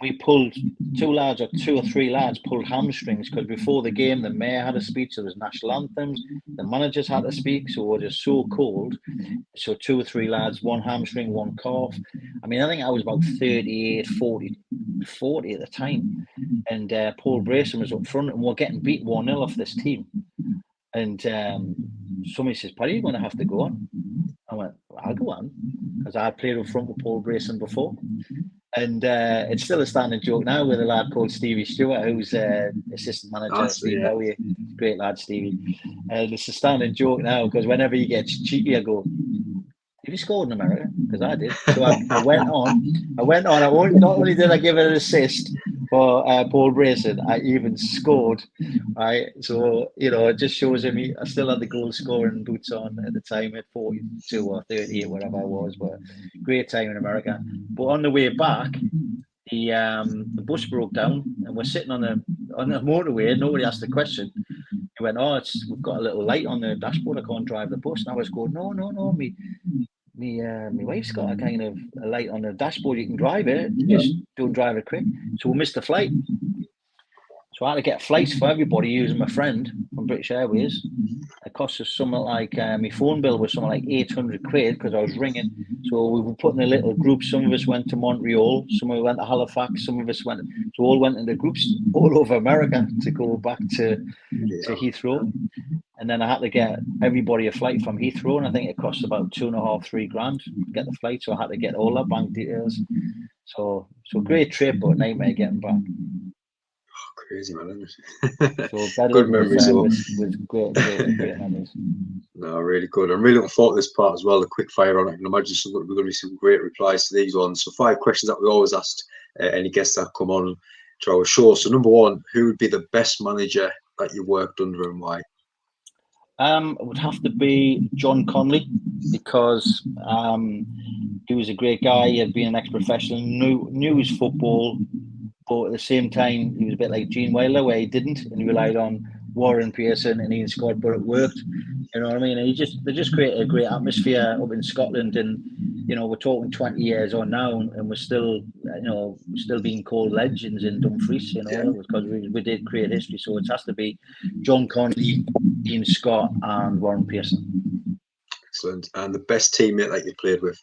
B: We pulled two or three lads pulled hamstrings because before the game the mayor had a speech, there was national anthems, the managers had to speak, so we were just so cold. So 2 or 3 lads, one hamstring, one calf. I mean, I think I was about 38, 40 at the time. And Paul Brayson was up front, and we were getting beat 1-0 off this team. And somebody says, "Paddy, you're going to have to go on." I went, "I'll go on," because I had played up front with Paul Brayson before. And it's still a standing joke now with a lad called Stevie Stewart, who's assistant manager at Steve Bowie. Great lad, Stevie. And it's a standing joke now because whenever he gets cheeky, I go, "Have you scored in America?" Because I did. So I went on. Not only did I give it an assist for Paul Brayson, I even scored. Right. So, it just shows him I still had the goal scoring boots on at the time at 42 or 38, whatever I was. But great time in America. But on the way back, the bus broke down and we're sitting on the motorway and nobody asked the question. He went, we've got a little light on the dashboard. I can't drive the bus. And I was going, no, my wife's got a kind of a light on the dashboard. You can drive it, just don't drive it quick. So we missed the flight. So I had to get flights for everybody using my friend from British Airways. It cost us something like, my phone bill was something like 800 quid because I was ringing. So we were put in a little group. Some of us went to Montreal, some of us went to Halifax, some of us all went into groups all over America to go back to Heathrow. And then I had to get everybody a flight from Heathrow, and I think it cost about $2,500, $3,000 to get the flight. So I had to get all their bank details. So great trip, but nightmare getting back.
A: Crazy, man, isn't it?
B: So good memories with great memories.
A: No, really good. I'm really looking forward to this part as well, the quick fire on it. I can imagine we're going to be some great replies to these ones. So 5 questions that we always asked any guests that come on to our show. So number 1, who would be the best manager that you worked under and why?
B: It would have to be John Conley because he was a great guy. He had been an ex-professional, knew his football, but at the same time, he was a bit like Gene Wilder, where he didn't, and he relied on Warren Pearson and Ian Scott, but it worked. You know what I mean? And they just created a great atmosphere up in Scotland, and we're talking 20 years on now, and we're still, still being called legends in Dumfries, because we did create history. So it has to be John Conley, Ian Scott, and Warren Pearson.
A: Excellent. And the best teammate that you played with?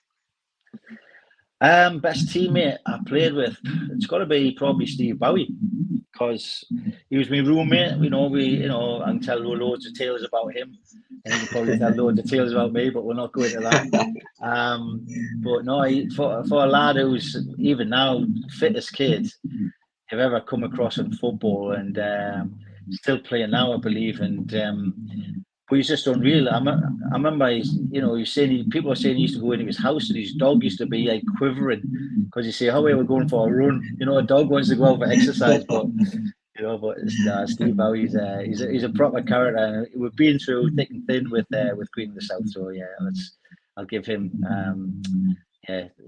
B: Best teammate I played with, it's got to be probably Steve Bowie, because he was my roommate. I can tell loads of tales about him, and he can probably tell loads of tales about me, but we're not going to that. But no, for a lad who's even now fittest kid I've ever come across in football, and still playing now, I believe, and. But he's just unreal. I remember, he was saying, people were saying he used to go into his house and his dog used to be like quivering because he say, "Oh, we're going for a run." A dog wants to go out for exercise, but Steve Bowie, he's a proper character. And we've been through thick and thin with Queen of the South. So yeah, I'll give him.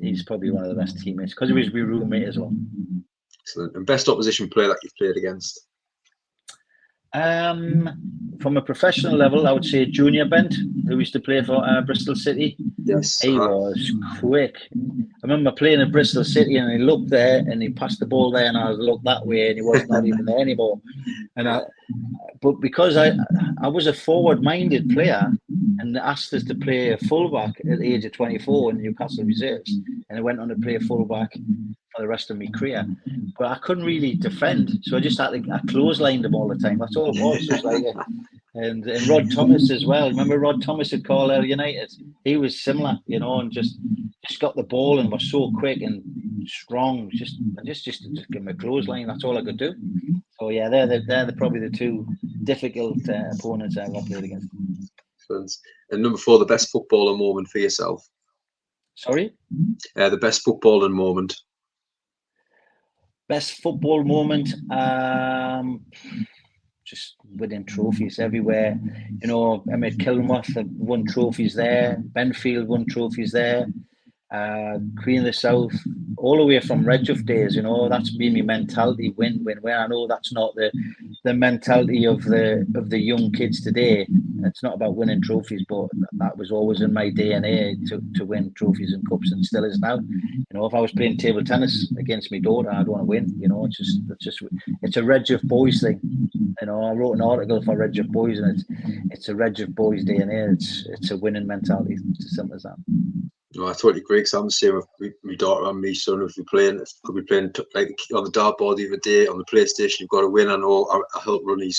B: He's probably one of the best teammates because he was my roommate as well.
A: Excellent. And best opposition player that you've played against?
B: From a professional level, I would say Junior Bent, who used to play for Bristol City.
A: Yes,
B: he was quick. I remember playing at Bristol City, and he looked there, and he passed the ball there, and I looked that way, and he was not even there anymore. But because I was a forward-minded player, and asked us to play a fullback at the age of 24 in Newcastle Reserves, and I went on to play fullback for the rest of my career, but I couldn't really defend, so I just I clotheslined them all the time. That's all it was. It was like and Rod Thomas as well. Remember Rod Thomas at Carlisle United? He was similar, and just got the ball and was so quick and strong. Just give him a clothesline. That's all I could do. So yeah, they're probably the 2 difficult opponents I've ever played against.
A: And number 4, the best footballer moment for yourself?
B: Sorry?
A: The best footballing moment.
B: Best football moment, just winning trophies everywhere. Emmett Kilmarnock won trophies there. Benfield won trophies there. Queen of the South, all the way from Redruff days. That's been my mentality. Win. I know that's not the mentality of the young kids today. It's not about winning trophies, but that was always in my DNA to win trophies and cups, and still is now. If I was playing table tennis against my daughter, I'd want to win. It's a Redruff boys thing. I wrote an article for Redruff boys, and it's a Redruff boys DNA. It's a winning mentality. It's as simple as that.
A: No, I totally agree. Because I'm the same with my daughter and my son. If we could be playing like on the dartboard the other day on the PlayStation, you've got to win. I know I helped run the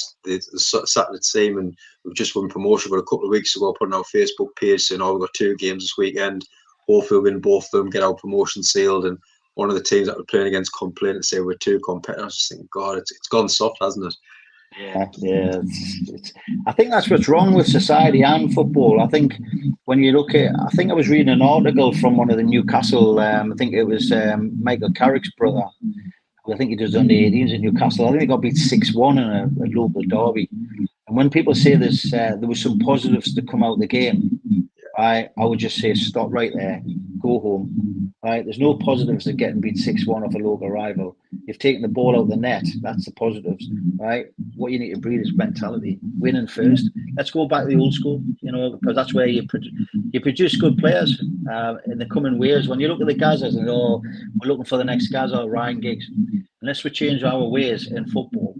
A: Saturday team, and we've just won promotion. But a couple of weeks ago, putting our Facebook page saying, "Oh, we've got 2 games this weekend. Hopefully, we'll win both of them, get our promotion sealed." And one of the teams that we're playing against complain and say we're too competitive. I was just thinking, God, it's gone soft, hasn't it?
B: Yeah. I think that's what's wrong with society and football. I think when you look at, I think I was reading an article from one of the Newcastle, I think it was Michael Carrick's brother. I think he does under 18s at Newcastle. I think he got beat 6-1 in a local derby. And when people say this, there was some positives to come out of the game, I would just say stop right there, go home. Right? There's no positives to getting beat 6-1 off a local rival. You've taken the ball out of the net. That's the positives. Right? What you need to breed is mentality. Winning first. Let's go back to the old school, because that's where you produce good players in the coming years. When you look at the Gazas and we're looking for the next Gaza or Ryan Giggs, unless we change our ways in football,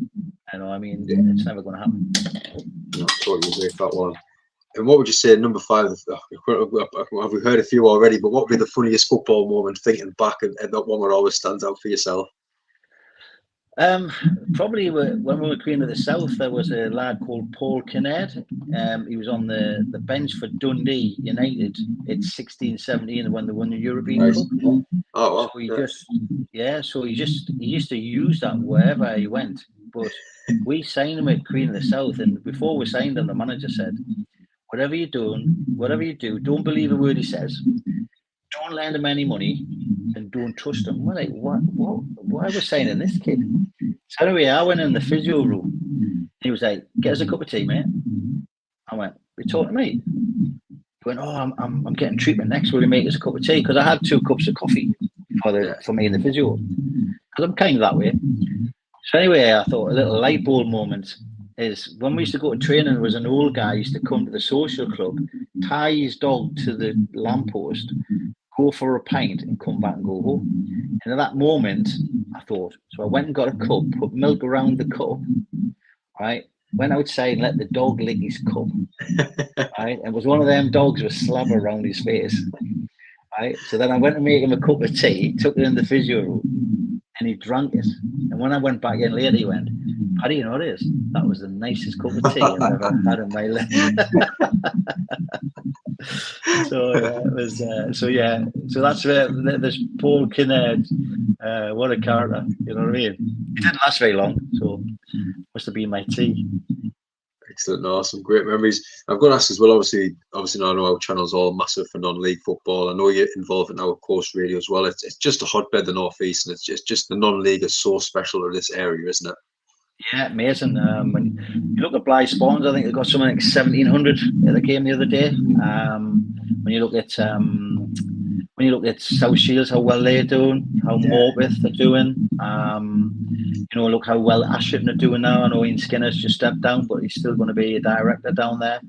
B: it's never going to happen.
A: No, totally agree with that one. And what would you say, number 5? Have we heard a few already? But what would be the funniest football moment, thinking back, and that one that always stands out for yourself?
B: Probably when we were Queen of the South, there was a lad called Paul Kinnaird. He was on the bench for Dundee United at 16-17 when they won the European Cup.
A: Oh, wow.
B: So he used to use that wherever he went. But we signed him at Queen of the South, and before we signed him, the manager said, whatever you do, don't believe a word he says. Don't lend him any money, and don't trust him. We're like, what? Why are we signing this kid? So anyway, I went in the physio room. He was like, "Get us a cup of tea, mate." I went, "You talking to me?" He went, "Oh, I'm getting treatment next. Will you make us a cup of tea?" Because I had 2 cups of coffee for me in the physio, because I'm kind of that way. So anyway, I thought a little light bulb moment is when we used to go to training, there was an old guy used to come to the social club, tie his dog to the lamppost, go for a pint and come back and go home. And at that moment, I thought, so I went and got a cup, put milk around the cup, right? Went outside and let the dog lick his cup, right? And it was one of them dogs with slobber around his face, right? So then I went to make him a cup of tea, took it in the physio room, and he drank it. And when I went back in later, he went, "Paddy, you know what it is? That was the nicest cup of tea I've ever had in my life." So that's where there's Paul Kinnaird. What a character, you know what I mean? He didn't last very long, so must have been my tea.
A: Excellent, awesome, great memories. I'm going to ask as well, obviously now I know our channel's all massive for non-league football. I know you're involved in our course radio as well. It's just a hotbed, the North East, and it's just the non-league is so special in this area, isn't it?
B: Yeah, amazing. When you look at Blythe Spawns, I think they've got something like 1,700 at the game the other day. When you look at South Shields, how well they're doing, how Morpeth they're doing. Look how well Ashton are doing now. I know Ian Skinner's just stepped down, but he's still going to be a director down there.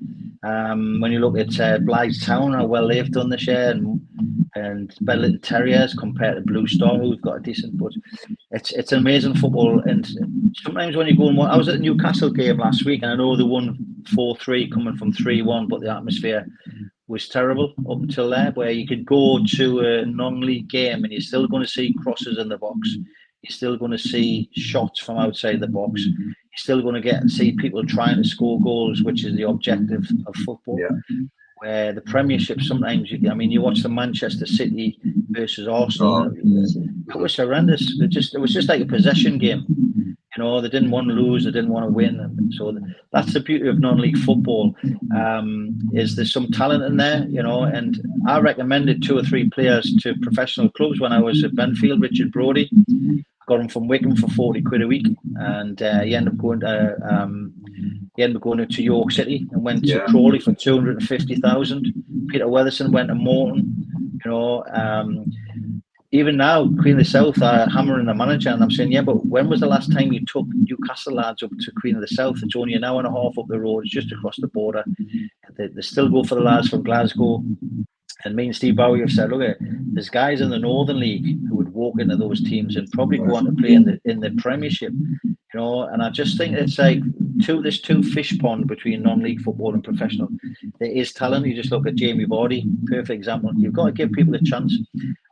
B: When you look at Blythe Town, how well they've done this year, and Bedlington Terriers compared to Blue Star, who've got a decent, but it's an amazing football. And sometimes when you go and I was at the Newcastle game last week, and I know they won 4-3 coming from 3-1, but the atmosphere was terrible up until there, where you could go to a non-league game and you're still going to see crosses in the box. You're still going to see shots from outside the box. You're still going to see people trying to score goals, which is the objective of football.
A: Yeah.
B: Where the Premiership, sometimes you watch the Manchester City versus Arsenal. It was horrendous. It was just like a possession game. They didn't want to lose, they didn't want to win. And so that's the beauty of non-league football. Is there's some talent in there, and I recommended 2 or 3 players to professional clubs when I was at Benfield. Richard Brodie, got him from Wigan for 40 quid a week, and he ended up going to York City and went to Crawley for 250,000. Peter Weatherson went to Morton. Even now, Queen of the South are hammering the manager, and I'm saying, yeah, but when was the last time you took Newcastle lads up to Queen of the South? It's only an hour and a half up the road. It's just across the border. They still go for the lads from Glasgow. And me and Steve Bowie have said, look, there's guys in the Northern League who would walk into those teams and probably go on to play in the Premiership. And I just think it's like there's 2 fish pond between non-league football and professional. There is talent. You just look at Jamie Vardy, perfect example. You've got to give people a chance.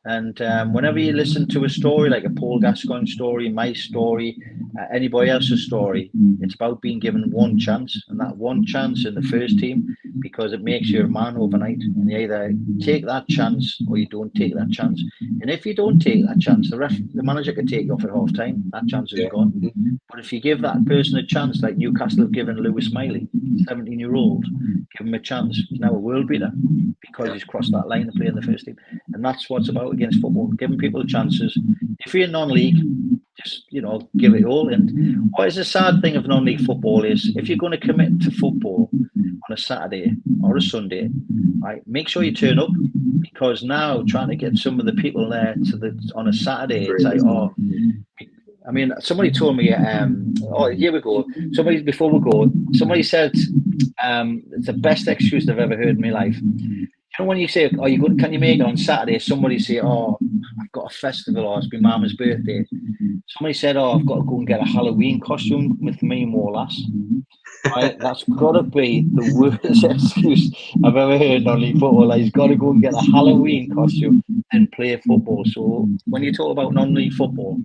B: And whenever you listen to a story like a Paul Gascoigne story, my story, anybody else's story. It's about being given one chance, and that one chance in the first team, because it makes you a man overnight. And you either take that chance or you don't take that chance. And if you don't take that chance, the manager can take you off at half time. That chance is gone. But if you give that person a chance, like Newcastle have given Lewis Miley, 17-year-old, give him a chance. He's now a world beater because he's crossed that line to play in the first team. And that's what's about against football, giving people chances. If you're non-league, just, give it all. And what is the sad thing of non-league football is, if you're going to commit to football on a Saturday or a Sunday, right, make sure you turn up, because now trying to get some of the people there on a Saturday, it's like, I mean, somebody told me, here we go. Before we go, somebody said, it's the best excuse I've ever heard in my life. When you say, can you make it on Saturday? Somebody say, I've got a festival, or it's my mama's birthday. Somebody said, I've got to go and get a Halloween costume with me and more lass. Right? That's got to be the worst excuse I've ever heard on league football. Like, he's got to go and get a Halloween costume and play football. So when you talk about non-league football,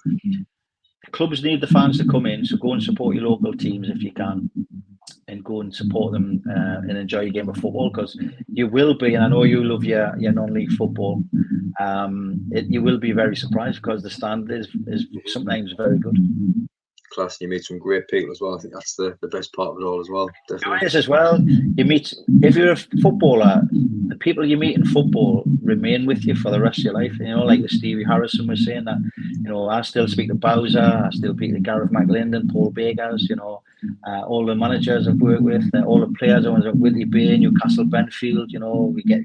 B: clubs need the fans to come in, so go and support your local teams if you can, and go and support them and enjoy your game of football, because you will be, and I know you love your non-league football, you will be very surprised, because the standard is sometimes very good.
A: Class, you meet some great people as well. I think that's the best part of it all as well. Definitely.
B: It is as well. You meet, if you're a footballer, the people you meet in football remain with you for the rest of your life. Like the Stevie Harrison was saying that, I still speak to Bowser, I still speak to Gareth McLinden, Paul Bakers, all the managers I've worked with, all the players I was at Whitley Bay, Newcastle, Benfield, we get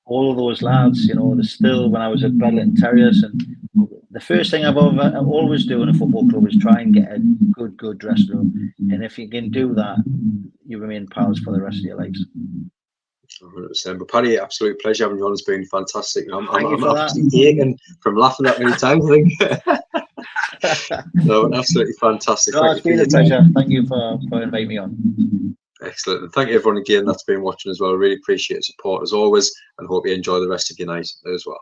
B: all of those lads, they're still, when I was at Bedlington Terriers, and the first thing I always do in a football club is try and get a good dressing room. And if you can do that, you remain pals for the rest of your lives.
A: 100%. But Paddy, absolute pleasure having you on. It's been fantastic. I'm
B: actually
A: aching from laughing that many times, I think. No, absolutely fantastic.
B: No, it's been a pleasure. Thank you for inviting me on.
A: Excellent. And thank you everyone again that's been watching as well. I really appreciate the support as always, and hope you enjoy the rest of your night as well.